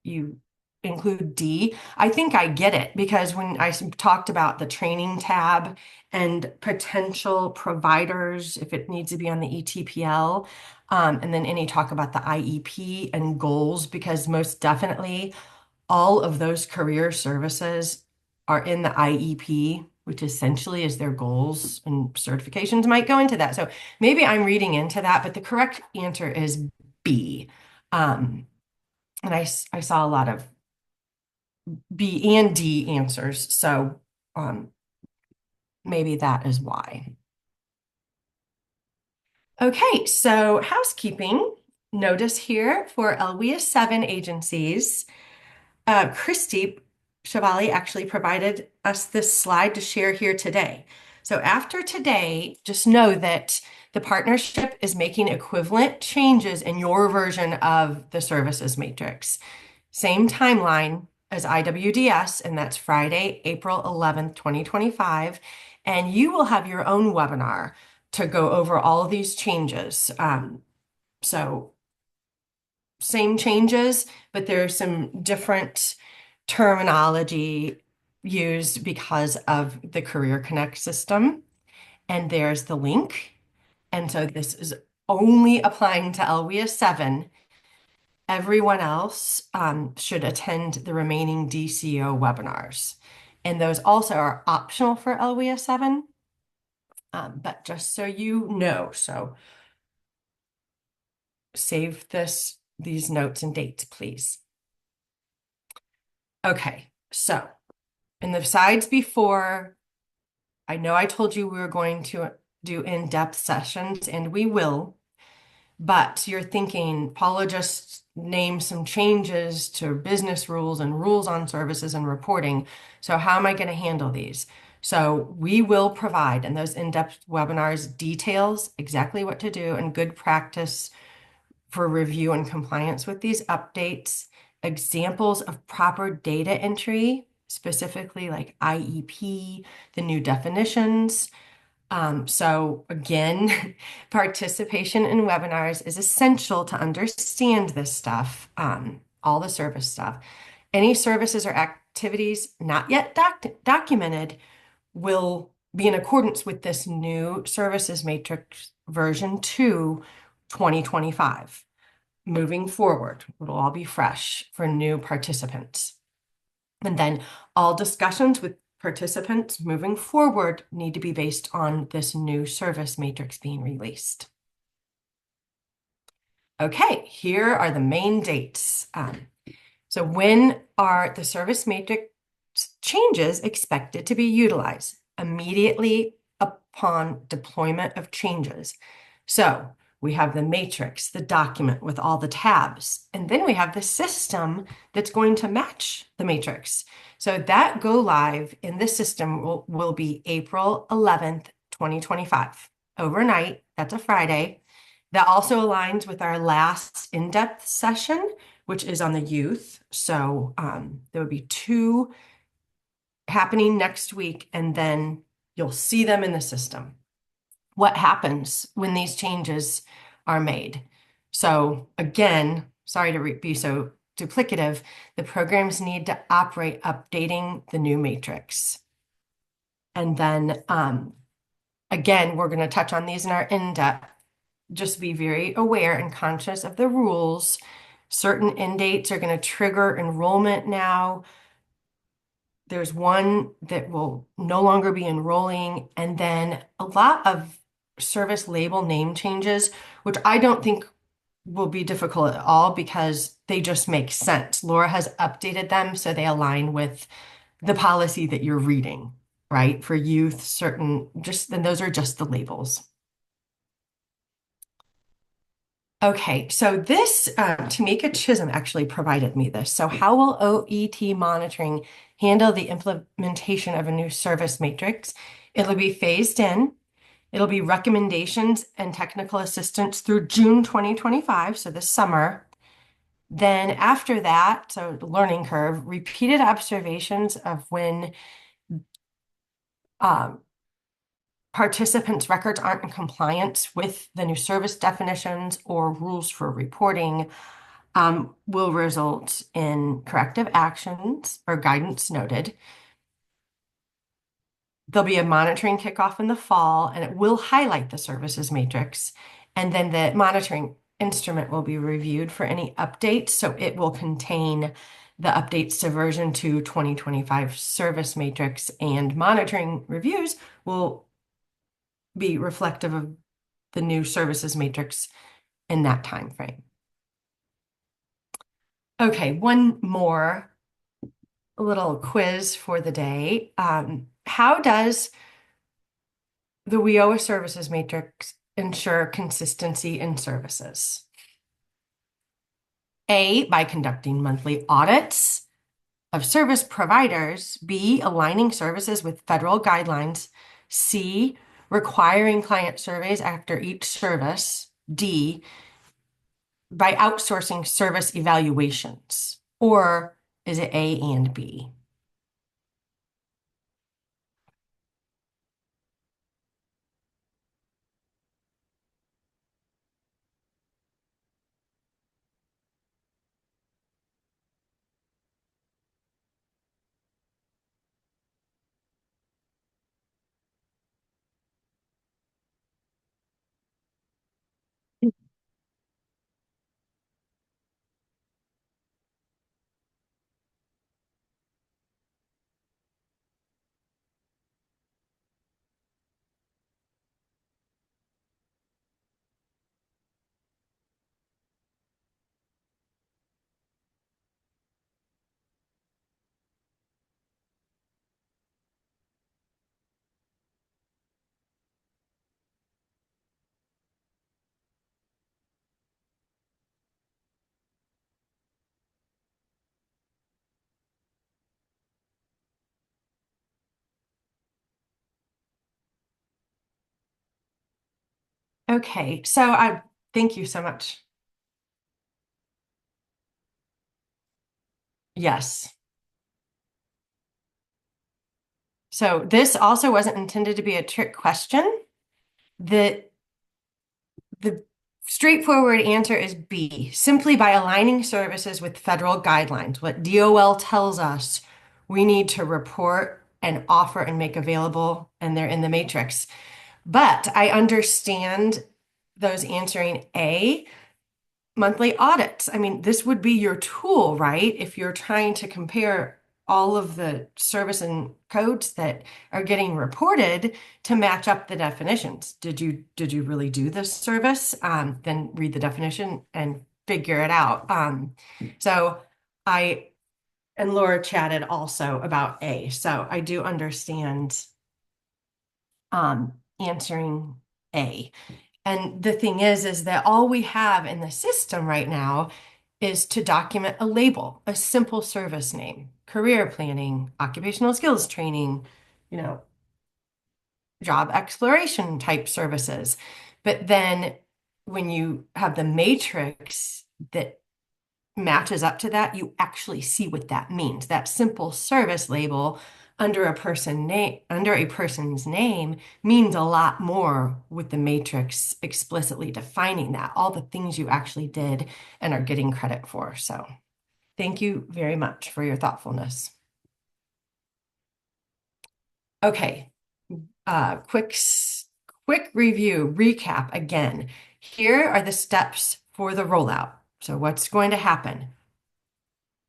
you include D. I think I get it, because when I talked about the training tab and potential providers, if it needs to be on the ETPL, and then any talk about the IEP and goals, because most definitely all of those career services are in the IEP, which essentially is their goals, and certifications might go into that. So maybe I'm reading into that, but the correct answer is B. And I saw a lot of B and D answers, so maybe that is why. Okay, so housekeeping. notice here for LWIA 7 agencies. Christy Chevali actually provided us this slide to share here today. So after today, just know that the partnership is making equivalent changes in your version of the services matrix. Same timeline as IWDS, and that's Friday, April 11th, 2025. And you will have your own webinar to go over all of these changes. So same changes, but there's some different terminology used because of the Career Connect system. And there's the link. And so this is only applying to LWIA 7. Everyone else should attend the remaining DCEO webinars. And those also are optional for LWIA 7, but just so you know. So save these notes and dates, please. Okay, so in the slides before, I know I told you we were going to do in-depth sessions, and we will, but you're thinking, Paula just named some changes to business rules and rules on services and reporting. So how am I going to handle these? So we will provide in those in-depth webinars details, exactly what to do, and good practice for review and compliance with these updates, examples of proper data entry, specifically like IEP, the new definitions. So again, participation in webinars is essential to understand this stuff, all the service stuff. Any services or activities not yet documented will be in accordance with this new services matrix version 2, 2025. Moving forward, it'll all be fresh for new participants. And then all discussions with participants moving forward need to be based on this new service matrix being released. Okay, here are the main dates. So when are the service matrix changes expected to be utilized? Immediately upon deployment of changes. So we have the matrix, the document with all the tabs, and then we have the system that's going to match the matrix. So that go live in the system will be April 11th, 2025. Overnight, that's a Friday. That also aligns with our last in-depth session, which is on the youth. So there will be 2 happening next week, and then you'll see them in the system. What happens when these changes are made? So again, sorry to be so duplicative, the programs need to operate updating the new matrix. And then again, we're going to touch on these in our in-depth. Just be very aware and conscious of the rules. Certain end dates are going to trigger enrollment now. There's one that will no longer be enrolling, and then a lot of service label name changes, which I don't think will be difficult at all because they just make sense. Laura has updated them so they align with the policy that you're reading, right? For youth, and those are just the labels. Okay, so this, Tamika Chisholm actually provided me this. So how will OET monitoring handle the implementation of a new service matrix? It'll be phased in. It'll be recommendations and technical assistance through June 2025, so this summer. Then after that, so the learning curve, repeated observations of when participants' records aren't in compliance with the new service definitions or rules for reporting will result in corrective actions or guidance noted. There'll be a monitoring kickoff in the fall, and it will highlight the services matrix. And then the monitoring instrument will be reviewed for any updates. So it will contain the updates to version 2 2025 service matrix, and monitoring reviews will be reflective of the new services matrix in that time frame. Okay, one more little quiz for the day. How does the WIOA services matrix ensure consistency in services? A, by conducting monthly audits of service providers. B, aligning services with federal guidelines. C, requiring client surveys after each service. D, by outsourcing service evaluations. Or is it A and B? Okay, so I thank you so much. Yes. So this also wasn't intended to be a trick question. The straightforward answer is B, simply by aligning services with federal guidelines. What DOL tells us we need to report and offer and make available, and they're in the matrix. But I understand those answering A, monthly audits. I mean, this would be your tool, right? If you're trying to compare all of the service and codes that are getting reported to match up the definitions. Did you really do this service? Then read the definition and figure it out. So I and Laura chatted also about A. So I do understand answering A. And the thing is that all we have in the system right now is to document a label, a simple service name, career planning, occupational skills training, you know, job exploration type services. But then when you have the matrix that matches up to that, you actually see what that means. That simple service label under a person's name means a lot more with the matrix explicitly defining that, all the things you actually did and are getting credit for. So thank you very much for your thoughtfulness. Okay, quick review, recap again. Here are the steps for the rollout. So what's going to happen?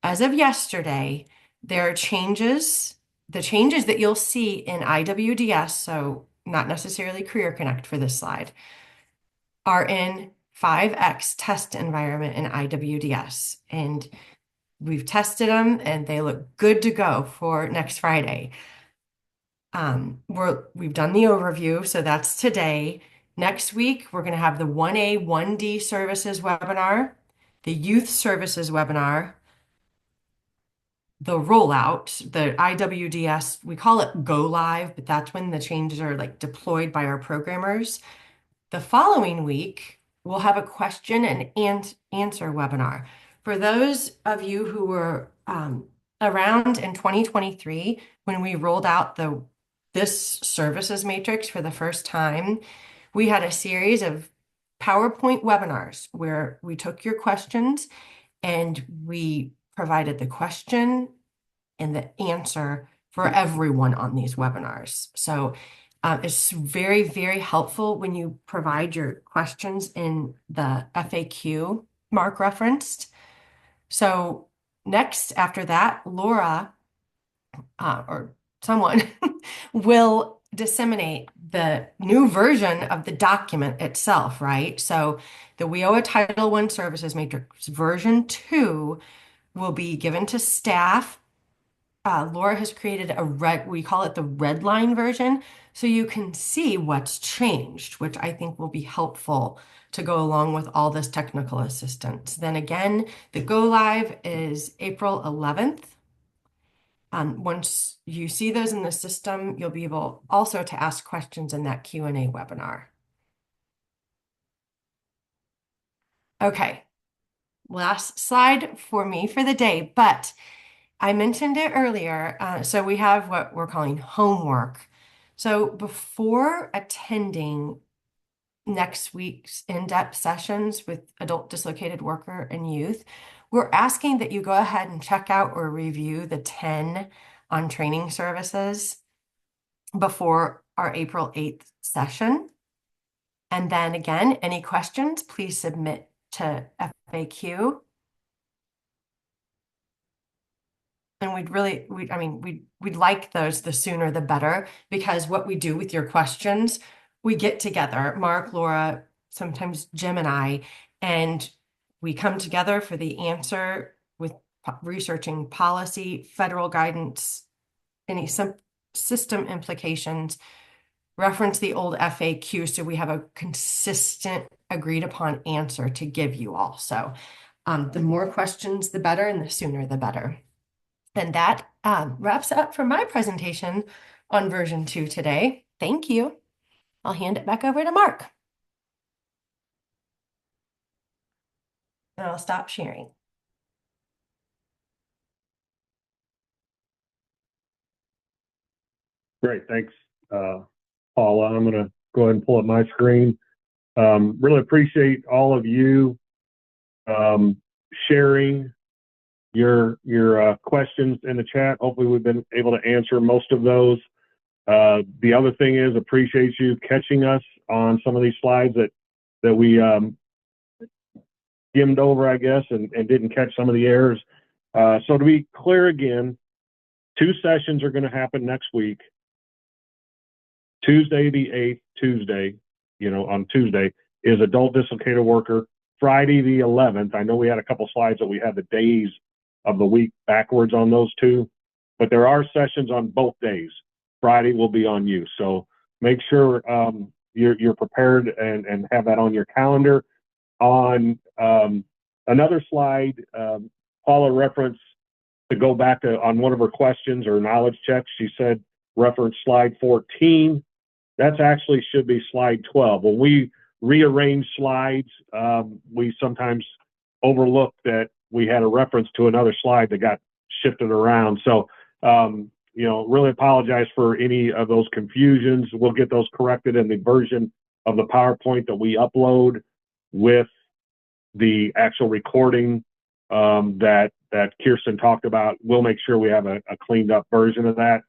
As of yesterday, there are changes. The changes that you'll see in IWDS, so not necessarily Career Connect for this slide, are in 5X test environment in IWDS. And we've tested them and they look good to go for next Friday. We've done the overview, so that's today. Next week, we're going to have the 1A, 1D services webinar, the youth services webinar, the rollout, the IWDS, we call it go live, but that's when the changes are like deployed by our programmers. The following week, we'll have a question and answer webinar. For those of you who were around in 2023, when we rolled out this services matrix for the first time, we had a series of PowerPoint webinars where we took your questions and we provided the question and the answer for everyone on these webinars. So it's very, very helpful when you provide your questions in the FAQ Mark referenced. So next, after that, Laura or someone will disseminate the new version of the document itself, right? So the WIOA Title I Services Matrix version 2 will be given to staff Laura has created we call it the red line version, so you can see what's changed, which I think will be helpful to go along with all this technical assistance. Then again, the go live is April 11th. Once you see those in the system, you'll be able also to ask questions in that Q&A webinar. Okay, last slide for me for the day, but I mentioned it earlier. So we have what we're calling homework. So before attending next week's in-depth sessions with adult dislocated worker and youth, we're asking that you go ahead and check out or review the 10 on training services before our April 8th session. And then again, any questions, please submit to FAQ. And we'd like those the sooner the better, because what we do with your questions, we get together, Mark, Laura, sometimes Jim and I, and we come together for the answer with researching policy, federal guidance, any system implications, reference the old FAQ so we have a consistent, agreed upon answer to give you all. So the more questions, the better, and the sooner the better. And that wraps up for my presentation on version 2 today. Thank you. I'll hand it back over to Mark. And I'll stop sharing. Great, thanks, Paula. I'm going to go ahead and pull up my screen. Really appreciate all of you sharing your questions in the chat. Hopefully we've been able to answer most of those. The other thing is, appreciate you catching us on some of these slides that we skimmed over, I guess, and didn't catch some of the errors. So to be clear again, 2 sessions are going to happen next week. Tuesday the 8th, on Tuesday, is adult dislocated worker. Friday the 11th, I know we had a couple slides that we had the days of the week backwards on those 2, but there are sessions on both days. Friday will be on you. So make sure you're prepared and have that on your calendar. On another slide, Paula referenced, to go back on one of her questions or knowledge checks, she said reference slide 14. That's actually should be slide 12. When we rearrange slides, we sometimes overlook that we had a reference to another slide that got shifted around. So, really apologize for any of those confusions. We'll get those corrected in the version of the PowerPoint that we upload with the actual recording that Kirsten talked about. We'll make sure we have a cleaned up version of that.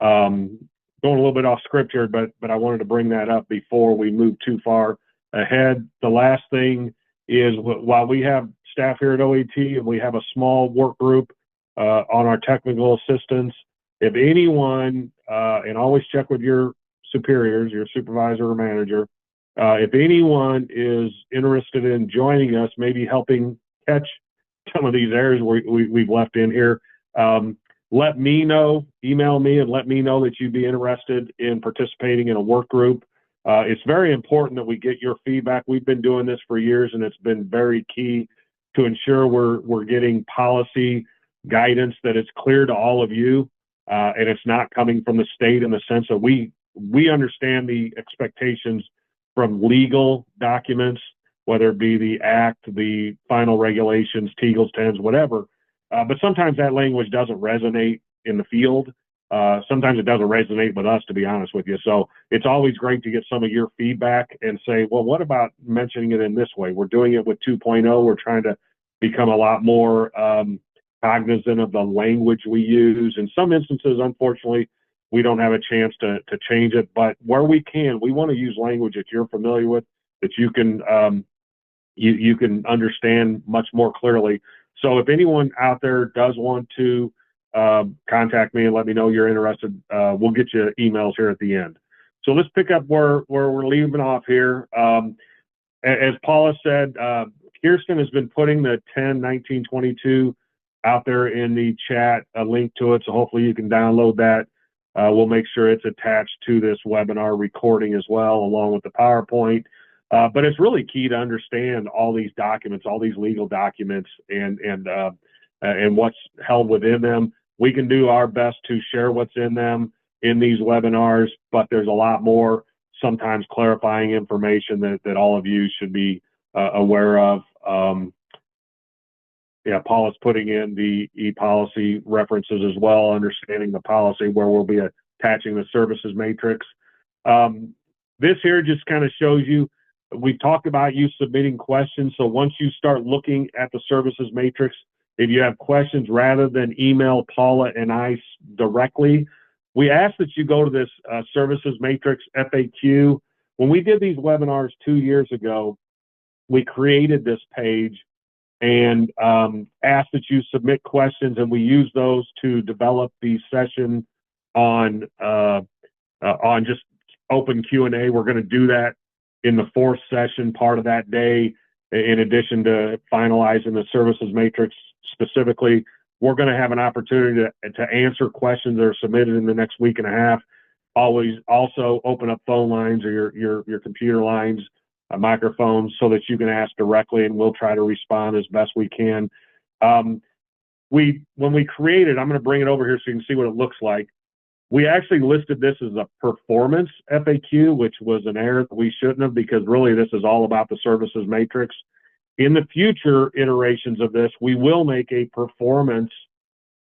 Going a little bit off script here, but I wanted to bring that up before we move too far ahead. The last thing is, while we have staff here at OAT and we have a small work group on our technical assistance, if anyone, and always check with your superiors, your supervisor or manager, if anyone is interested in joining us, maybe helping catch some of these errors we've left in here, let me know, email me and let me know that you'd be interested in participating in a work group. It's very important that we get your feedback. We've been doing this for years, and it's been very key to ensure we're getting policy guidance that is clear to all of you, and it's not coming from the state, in the sense that we understand the expectations from legal documents, whether it be the act, the final regulations, Tegels, TENS, whatever. But sometimes that language doesn't resonate in the field. Sometimes it doesn't resonate with us, to be honest with you. So it's always great to get some of your feedback and say, well, what about mentioning it in this way? We're doing it with 2.0. We're trying to become a lot more cognizant of the language we use. In some instances, unfortunately, we don't have a chance to change it. But where we can, we want to use language that you're familiar with, that you can you can understand much more clearly. So if anyone out there does want to contact me and let me know you're interested, we'll get you emails here at the end. So let's pick up where we're leaving off here. As Paula said, Kirsten has been putting the 10, 19, 22 out there in the chat a link to it, so hopefully you can download that. We'll make sure it's attached to this webinar recording as well, along with the PowerPoint. But it's really key to understand all these documents, all these legal documents, and what's held within them. We can do our best to share what's in them in these webinars, but there's a lot more, sometimes clarifying information that all of you should be aware of. Yeah, Paul is putting in the e-policy references as well, understanding the policy, where we'll be attaching the services matrix. This here just kind of shows you, we've talked about you submitting questions. So once you start looking at the services matrix, if you have questions, rather than email Paula and I directly, we ask that you go to this services matrix FAQ. When we did these webinars 2 years ago, we created this page and asked that you submit questions, and we use those to develop the session on just open Q&A. We're going to do that in the 4th session part of that day. In addition to finalizing the services matrix specifically, we're going to have an opportunity to answer questions that are submitted in the next week and a half. Always also open up phone lines or your computer lines, microphones, so that you can ask directly, and we'll try to respond as best we can. When we created, I'm going to bring it over here so you can see what it looks like. We actually listed this as a performance FAQ, which was an error that we shouldn't have, because really this is all about the services matrix. In the future iterations of this, we will make a performance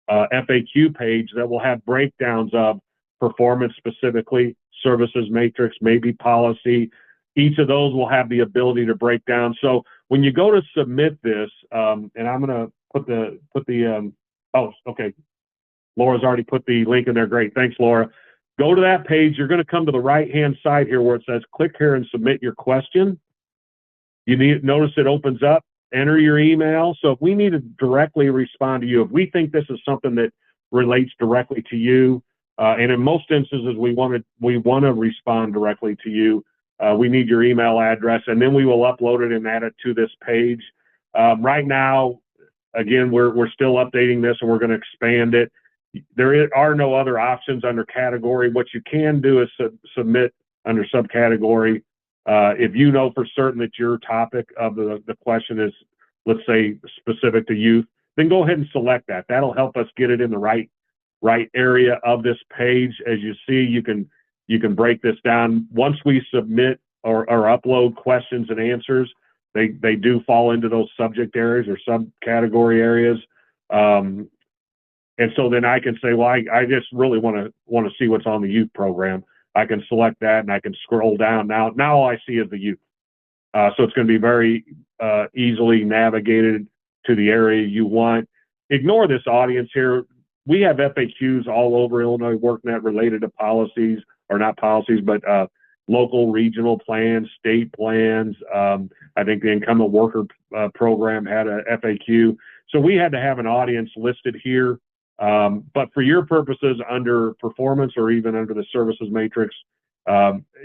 FAQ page that will have breakdowns of performance specifically, services matrix, maybe policy. Each of those will have the ability to break down. So when you go to submit this, and I'm going to put the oh, okay. Laura's already put the link in there. Great. Thanks, Laura. Go to that page. You're going to come to the right-hand side here where it says click here and submit your question. You notice it opens up, enter your email. So if we need to directly respond to you, if we think this is something that relates directly to you, and in most instances we want to respond directly to you, we need your email address, and then we will upload it and add it to this page. Right now, again, we're still updating this, and we're going to expand it. There are no other options under category. What you can do is submit under subcategory. If you know for certain that your topic of the question is, let's say, specific to youth, then go ahead and select that. That'll help us get it in the right area of this page. As you see, you can break this down. Once we submit or upload questions and answers, they do fall into those subject areas or subcategory areas. And so then I can say, well, I just really want to see what's on the youth program. I can select that, and I can scroll down. Now all I see is the youth. So it's going to be very easily navigated to the area you want. Ignore this audience here. We have FAQs all over Illinois WorkNet related to policies, or not policies, but local, regional plans, state plans. I think the Incumbent Worker program had a FAQ. So we had to have an audience listed here. But for your purposes, under performance or even under the services matrix,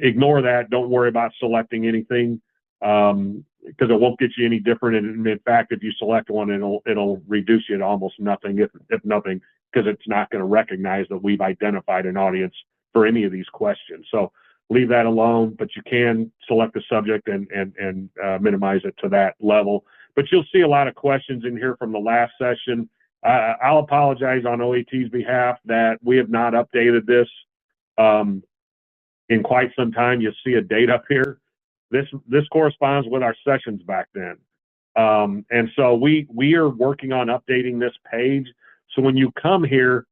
ignore that. Don't worry about selecting anything, because it won't get you any different. And in fact, if you select one, it'll reduce you to almost nothing, if nothing, because it's not going to recognize that we've identified an audience for any of these questions. So leave that alone, but you can select the subject and minimize it to that level. But you'll see a lot of questions in here from the last session. I'll apologize on OAT's behalf that we have not updated this in quite some time. You'll see a date up here. This corresponds with our sessions back then. And so we are working on updating this page. So when you come here,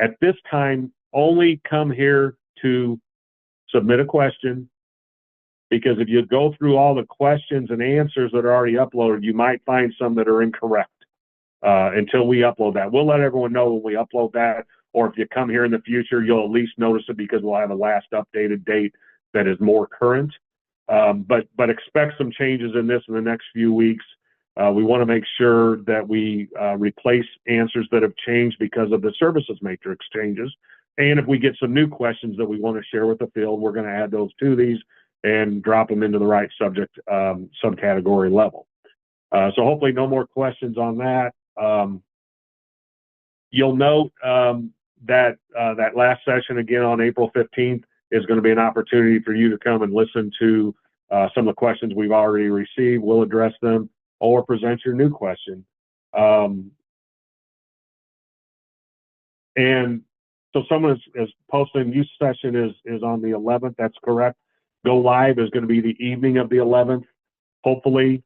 at this time, only come here to submit a question, because if you go through all the questions and answers that are already uploaded, you might find some that are incorrect until we upload that. We'll let everyone know when we upload that, or if you come here in the future, you'll at least notice it, because we'll have a last updated date that is more current. But expect some changes in this in the next few weeks. We want to make sure that we replace answers that have changed because of the services matrix changes. And if we get some new questions that we want to share with the field, we're going to add those to these and drop them into the right subject subcategory level. So hopefully no more questions on that. You'll note that that last session again on April 15th is going to be an opportunity for you to come and listen to some of the questions we've already received. We'll address them or present your new question. And so someone is posting, youth session is on the 11th. That's correct. Go live is going to be the evening of the 11th. Hopefully,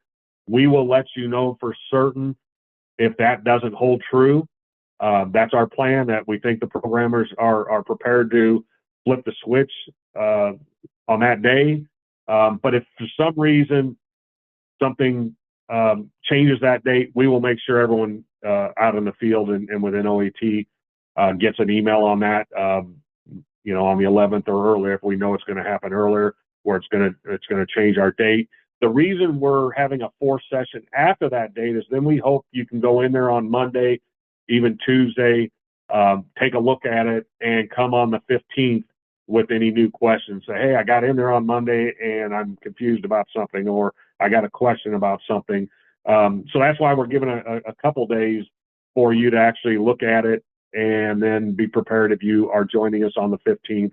we will let you know for certain if that doesn't hold true. That's our plan, that we think the programmers are prepared to flip the switch on that day. But if for some reason something changes that date, we will make sure everyone out in the field and within OET gets an email on that, on the 11th or earlier if we know it's going to happen earlier, or it's going to change our date. The reason we're having a fourth session after that date is then we hope you can go in there on Monday, even Tuesday, take a look at it, and come on the 15th with any new questions. Say, hey, I got in there on Monday and I'm confused about something, or I got a question about something. So that's why we're giving a couple days for you to actually look at it and then be prepared if you are joining us on the 15th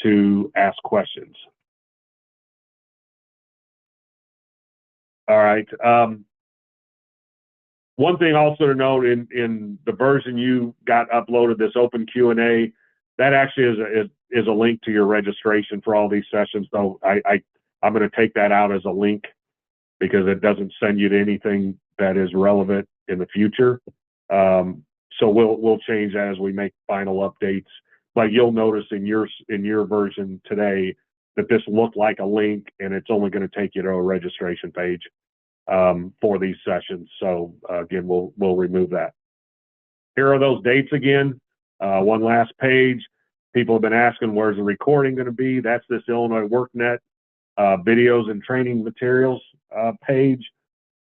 to ask questions. All right. One thing also to note, in the version you got uploaded, this open Q&A, that actually is a link to your registration for all these sessions. So I'm going to take that out as a link because it doesn't send you to anything that is relevant in the future. So we'll change that as we make final updates. But you'll notice in your version today that this looked like a link, and it's only going to take you to a registration page for these sessions. So again, we'll remove that. Here are those dates again. One last page. People have been asking, where's the recording going to be? That's this Illinois WorkNet videos and training materials page.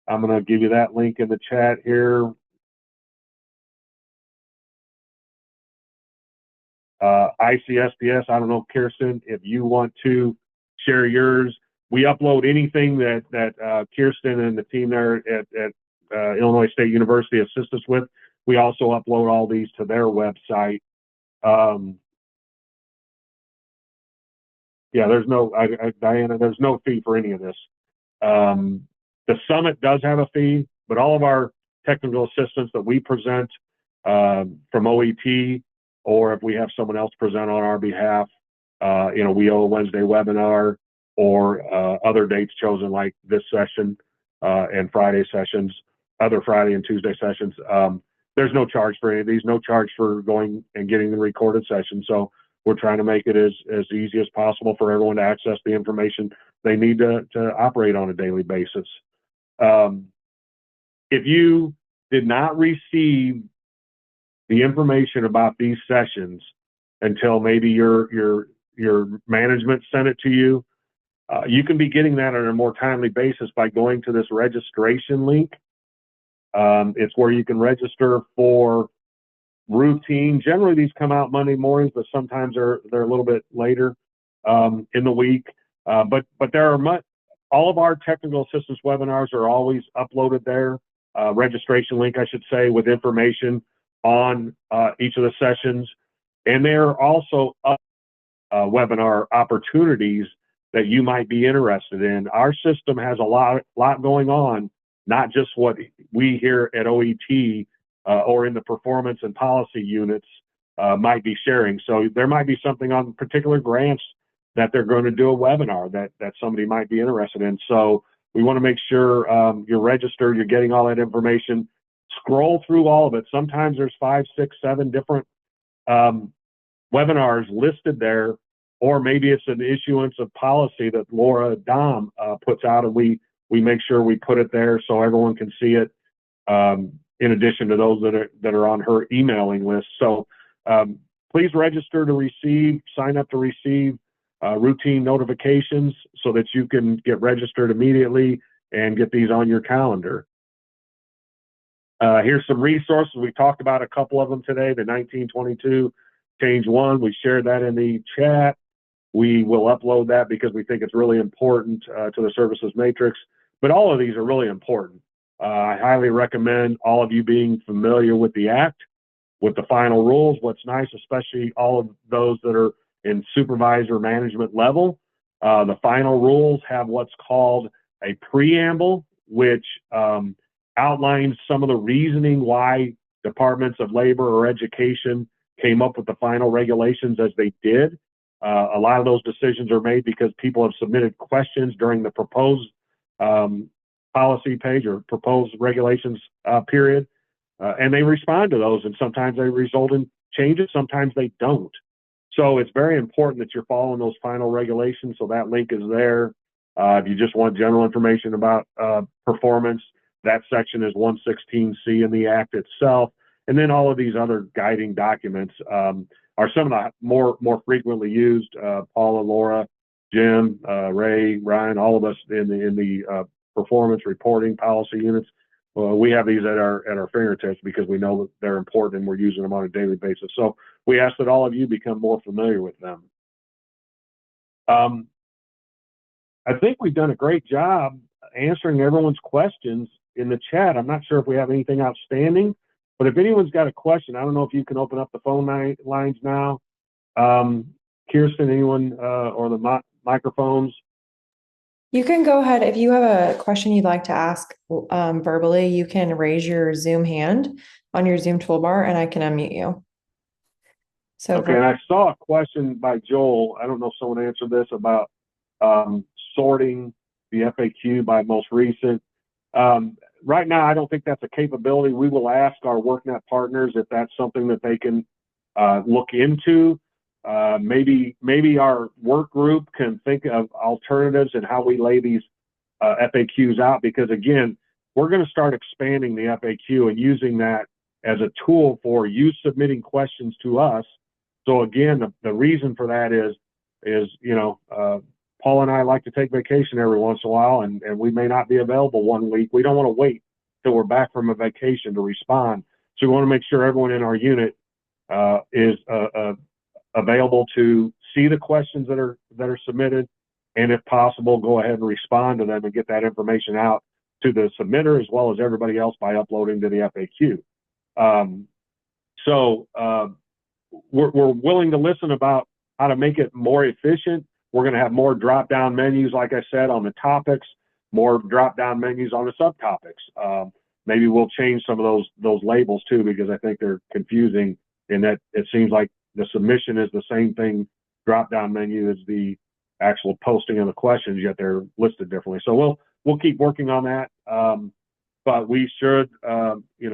I'm going to give you that link in the chat here. ICSPS, I don't know, Kirsten, if you want to share yours. We upload anything that Kirsten and the team there at Illinois State University assist us with. We also upload all these to their website. Yeah, there's no, Diana, there's no fee for any of this. The summit does have a fee, but all of our technical assistance that we present from OET, or if we have someone else present on our behalf, WIOA Wednesday webinar, or other dates chosen like this session and Friday sessions, other Friday and Tuesday sessions. There's no charge for any of these, no charge for going and getting the recorded session. So we're trying to make it as easy as possible for everyone to access the information they need to operate on a daily basis. If you did not receive the information about these sessions until maybe your management sent it to you, you can be getting that on a more timely basis by going to this registration link. It's where you can register for routine. Generally, these come out Monday mornings, but sometimes they're a little bit later in the week. But there are all of our technical assistance webinars are always uploaded there. Registration link, I should say, with information on each of the sessions, and there are also webinar opportunities that you might be interested in. Our system has a lot going on, not just what we here at OET or in the performance and policy units might be sharing. So there might be something on particular grants that they're going to do a webinar that somebody might be interested in. So we want to make sure you're registered, you're getting all that information. Scroll through all of it. Sometimes there's 5, 6, 7 different webinars listed there, or maybe it's an issuance of policy that Laura Dom puts out, and we make sure we put it there so everyone can see it, in addition to those that are on her emailing list. So please register to receive, sign up to receive routine notifications so that you can get registered immediately and get these on your calendar. Here's some resources. We talked about a couple of them today. The 1922 Change 1, we shared that in the chat. We will upload that because we think it's really important to the services matrix. But all of these are really important. I highly recommend all of you being familiar with the Act with the final rules. What's nice, especially all of those that are in supervisor management level, the final rules have what's called a preamble, which outlines some of the reasoning why departments of labor or education came up with the final regulations as they did. A lot of those decisions are made because people have submitted questions during the proposed policy page or proposed regulations period, and they respond to those, and sometimes they result in changes, sometimes they don't. So it's very important that you're following those final regulations, so that link is there. If you just want general information about performance, that section is 116C in the Act itself. And then all of these other guiding documents are some of the more frequently used. Paula, Laura, Jim, Ray, Ryan, all of us in the performance reporting policy units. We have these at our fingertips because we know that they're important and we're using them on a daily basis. So we ask that all of you become more familiar with them. I think we've done a great job answering everyone's questions in the chat. I'm not sure if we have anything outstanding, but if anyone's got a question, I don't know if you can open up the phone lines now. Kirsten, anyone, or the microphones? You can go ahead. If you have a question you'd like to ask verbally, you can raise your Zoom hand on your Zoom toolbar and I can unmute you. So okay, and I saw a question by Joel. I don't know if someone answered this about sorting the FAQ by most recent. Right now, I don't think that's a capability. We will ask our WorkNet partners if that's something that they can look into. Maybe our work group can think of alternatives and how we lay these FAQs out, because again, we're going to start expanding the FAQ and using that as a tool for you submitting questions to us. So again, the reason for that is Paul and I like to take vacation every once in a while, and we may not be available one week. We don't want to wait till we're back from a vacation to respond. So we want to make sure everyone in our unit is available to see the questions that are submitted, and if possible, go ahead and respond to them and get that information out to the submitter as well as everybody else by uploading to the FAQ. We're willing to listen about how to make it more efficient. We're going to have more drop-down menus, like I said, on the topics, more drop-down menus on the subtopics. Maybe we'll change some of those labels too, because I think they're confusing in that it seems like the submission is the same thing, drop-down menu is the actual posting of the questions, yet they're listed differently. So we'll keep working on that. But we should,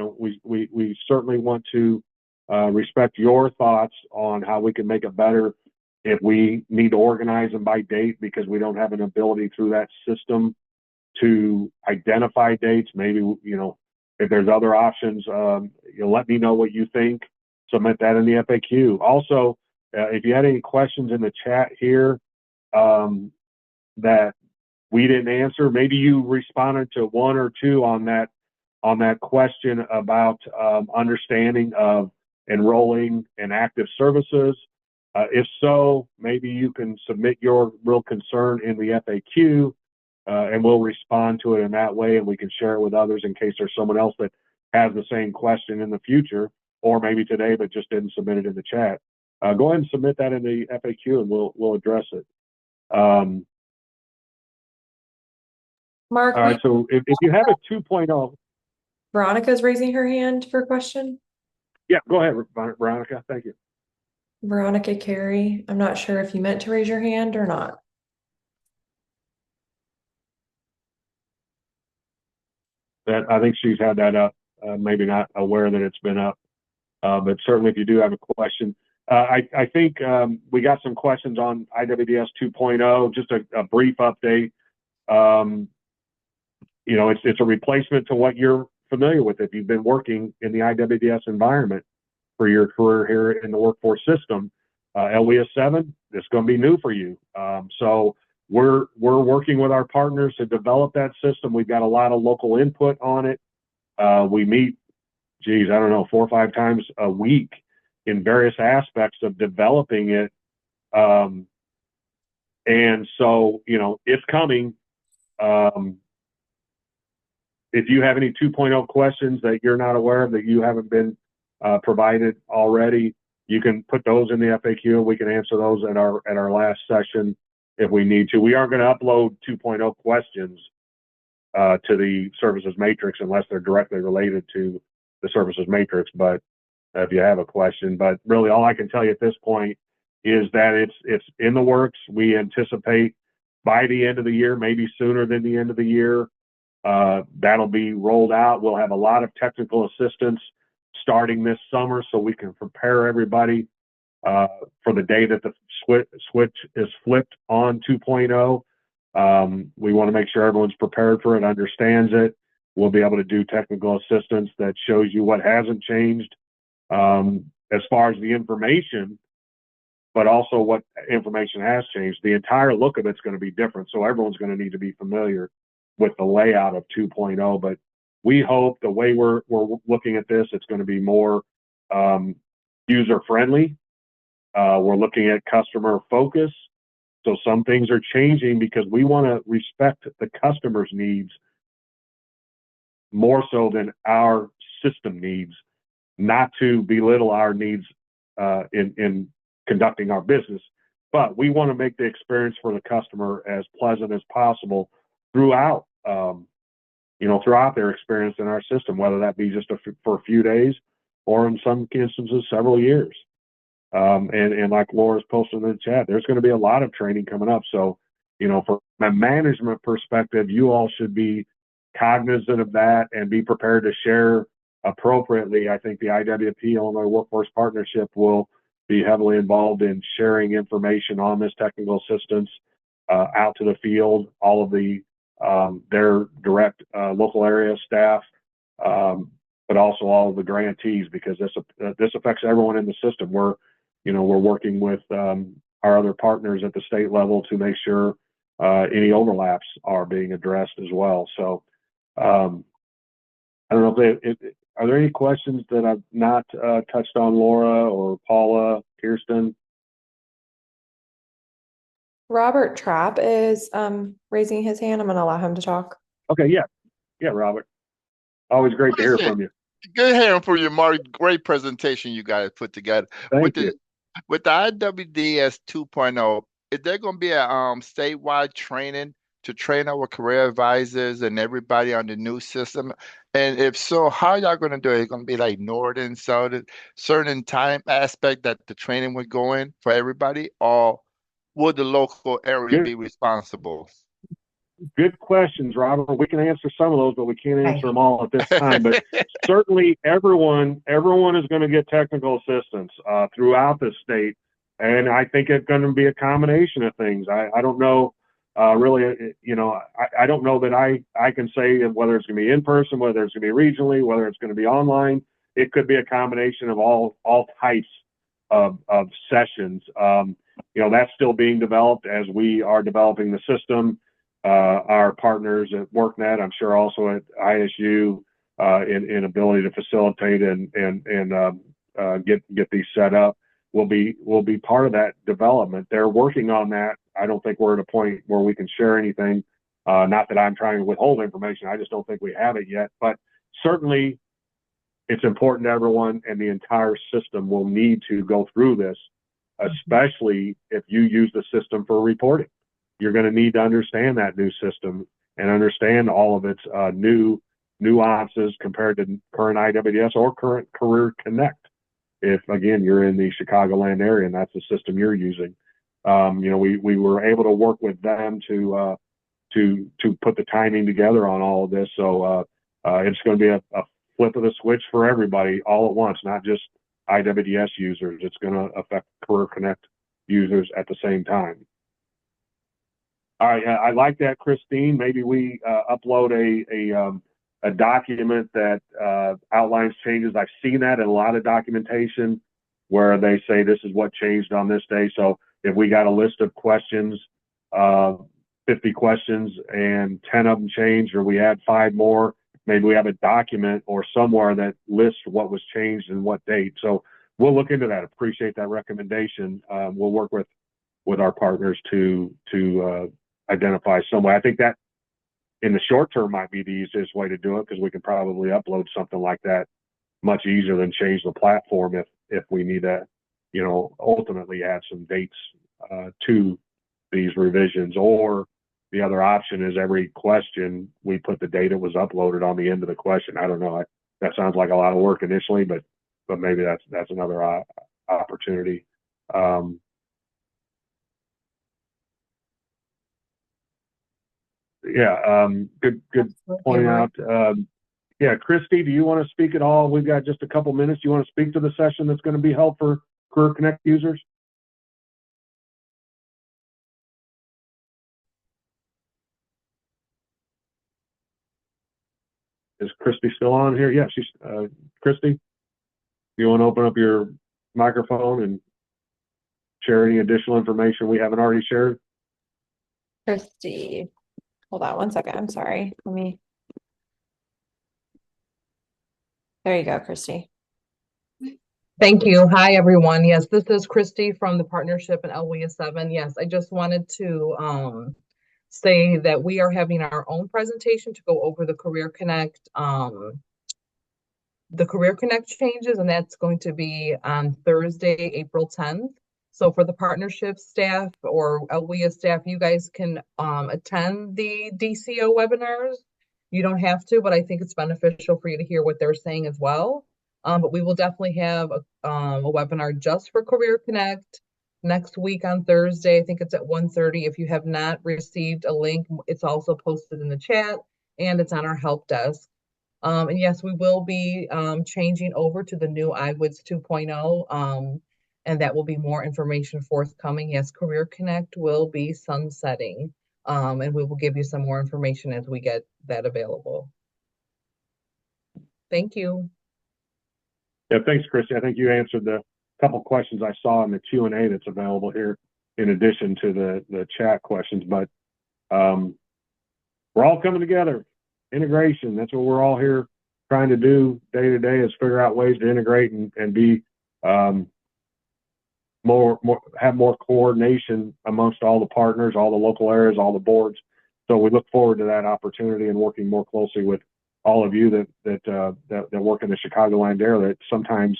we certainly want to respect your thoughts on how we can make it better. If we need to organize them by date because we don't have an ability through that system to identify dates, maybe, if there's other options, let me know what you think. Submit that in the FAQ. Also, if you had any questions in the chat here that we didn't answer, maybe you responded to one or two on that question about understanding of enrolling in active services. If so, maybe you can submit your real concern in the FAQ, and we'll respond to it in that way, and we can share it with others in case there's someone else that has the same question in the future, or maybe today but just didn't submit it in the chat. Go ahead and submit that in the FAQ, and we'll address it. Mark, all right. So if you have a 2.0, Veronica's raising her hand for a question. Yeah, go ahead, Veronica. Thank you. Veronica Carey, I'm not sure if you meant to raise your hand or not. I think she's had that up, maybe not aware that it's been up, but certainly if you do have a question. I think we got some questions on IWDS 2.0, just a brief update. It's a replacement to what you're familiar with if you've been working in the IWDS environment for your career here in the workforce system. LWIA 7, it's going to be new for you. So we're working with our partners to develop that system. We've got a lot of local input on it. We meet, 4 or 5 times a week in various aspects of developing it. And so, it's coming. If you have any 2.0 questions that you're not aware of, that you haven't been provided already. You can put those in the FAQ, and we can answer those at our last session if we need to. We aren't going to upload 2.0 questions to the services matrix unless they're directly related to the services matrix. But if you have a question, but really all I can tell you at this point is that it's in the works. We anticipate by the end of the year, maybe sooner than the end of the year, that'll be rolled out. We'll have a lot of technical assistance starting this summer so we can prepare everybody for the day that the switch is flipped on 2.0. We want to make sure everyone's prepared for it, understands it. We'll be able to do technical assistance that shows you what hasn't changed as far as the information, but also what information has changed. The entire look of it's going to be different, so everyone's going to need to be familiar with the layout of 2.0. But we hope the way we're looking at this, it's going to be more user-friendly. We're looking at customer focus. So some things are changing because we want to respect the customer's needs more so than our system needs, not to belittle our needs in conducting our business. But we want to make the experience for the customer as pleasant as possible throughout, throughout their experience in our system, whether that be just for a few days or in some instances, several years. And like Laura's posted in the chat, there's going to be a lot of training coming up. So, from a management perspective, you all should be cognizant of that and be prepared to share appropriately. I think the IWP, Illinois Workforce Partnership, will be heavily involved in sharing information on this technical assistance out to the field, all of their direct local area staff, but also all of the grantees, because this affects everyone in the system. We're working with our other partners at the state level to make sure any overlaps are being addressed as well. So I don't know if are there any questions that I've not touched on, Laura or Paula, Kirsten? Robert Trapp is raising his hand. I'm going to allow him to talk. Okay, yeah, Robert. Always great to hear from you. Good hearing from you, Mark. Great presentation you guys put together. Thank you. With the IWDS 2.0, is there going to be a statewide training to train our career advisors and everybody on the new system? And if so, how y'all going to do it? It's going to be like northern, southern, certain time aspect that the training would go in for everybody, or would the local area be responsible? Good questions, Robert. We can answer some of those, but we can't answer them all at this time. But certainly everyone is going to get technical assistance throughout the state. And I think it's going to be a combination of things. I don't know really, I don't know that I can say whether it's going to be in person, whether it's going to be regionally, whether it's going to be online. It could be a combination of all types of sessions. That's still being developed as we are developing the system. Our partners at WorkNet, I'm sure also at ISU, in ability to facilitate and get these set up will be part of that development. They're working on that. I don't think we're at a point where we can share anything. Not that I'm trying to withhold information. I just don't think we have it yet. But certainly, it's important to everyone, and the entire system will need to go through this, especially if you use the system for reporting. You're going to need to understand that new system and understand all of its new nuances compared to current IWDS or current Career Connect. If again you're in the Chicagoland area and that's the system you're using, we were able to work with them to put the timing together on all of this. So it's going to be a flip of the switch for everybody all at once, not just IWDS users. It's going to affect Career Connect users at the same time. All right, I like that, Christine. Maybe we upload a document that outlines changes. I've seen that in a lot of documentation where they say this is what changed on this day. So if we got a list of questions, 50 questions, and 10 of them changed, or we add 5 more, maybe we have a document or somewhere that lists what was changed and what date. So we'll look into that. Appreciate that recommendation. We'll work with our partners to identify some way. I think that in the short term might be the easiest way to do it, because we can probably upload something like that much easier than change the platform if we need to, ultimately add some dates to these revisions. Or the other option is every question we put the date it was uploaded on the end of the question. I don't know. That sounds like a lot of work initially, but maybe that's another opportunity. Good pointing out. Christy, do you want to speak at all? We've got just a couple minutes. Do you want to speak to the session that's going to be held for Career Connect users? Is Christy still on here? Yeah, she's Christy. You want to open up your microphone and share any additional information we haven't already shared? Christy, hold on one second. I'm sorry. There you go, Christy. Thank you. Hi, everyone. Yes, this is Christy from the partnership in LWIA 7. Yes, I just wanted to say that we are having our own presentation to go over the Career Connect changes, and that's going to be on Thursday, April 10th. So for the partnership staff or LWIA staff, you guys can attend the DCEO webinars. You don't have to, but I think it's beneficial for you to hear what they're saying as well. But we will definitely have a webinar just for Career Connect next week on Thursday. I think it's at 1:30. If you have not received a link, it's also posted in the chat and it's on our help desk. And yes, we will be changing over to the new iWoods 2.0, and that will be more information forthcoming. Yes, Career Connect will be sunsetting, and we will give you some more information as we get that available. Thank you. Yeah, thanks, Christy. I think you answered the couple questions I saw in the Q&A that's available here, in addition to the chat questions. But we're all coming together. Integration, that's what we're all here trying to do day to day, is figure out ways to integrate and be have more coordination amongst all the partners, all the local areas, all the boards. So we look forward to that opportunity and working more closely with all of you that work in the Chicagoland area that sometimes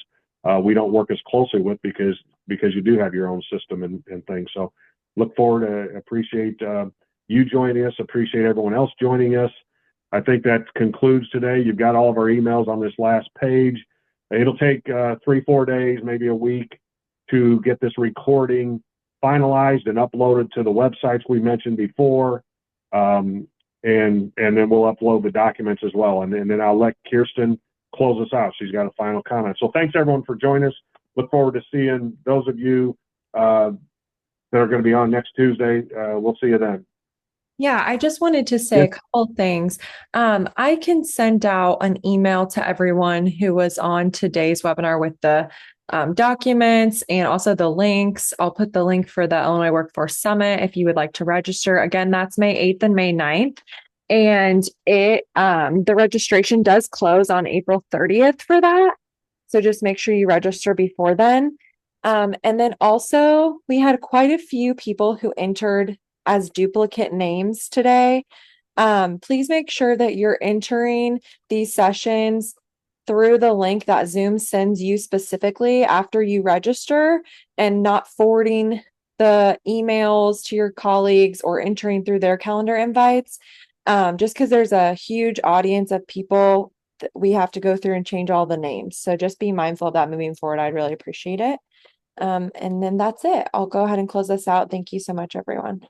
we don't work as closely with because you do have your own system and things. So look forward to appreciate you joining us, appreciate everyone else joining us. I think that concludes today. You've got all of our emails on this last page. It'll take 3-4 days, maybe a week, to get this recording finalized and uploaded to the websites we mentioned before. And then we'll upload the documents as well. And then I'll let Kirsten close us out. She's got a final comment. So thanks everyone for joining us. Look forward to seeing those of you that are going to be on next Tuesday. We'll see you then. Yeah, I just wanted to say a couple things. I can send out an email to everyone who was on today's webinar with the documents and also the links. I'll put the link for the Illinois Workforce Summit if you would like to register. Again, that's May 8th and May 9th. And the registration does close on April 30th for that. So just make sure you register before then. And then also we had quite a few people who entered as duplicate names today. Please make sure that you're entering these sessions through the link that Zoom sends you specifically after you register, and not forwarding the emails to your colleagues or entering through their calendar invites. Just because there's a huge audience of people that we have to go through and change all the names. So just be mindful of that moving forward. I'd really appreciate it. And then that's it. I'll go ahead and close this out. Thank you so much, everyone.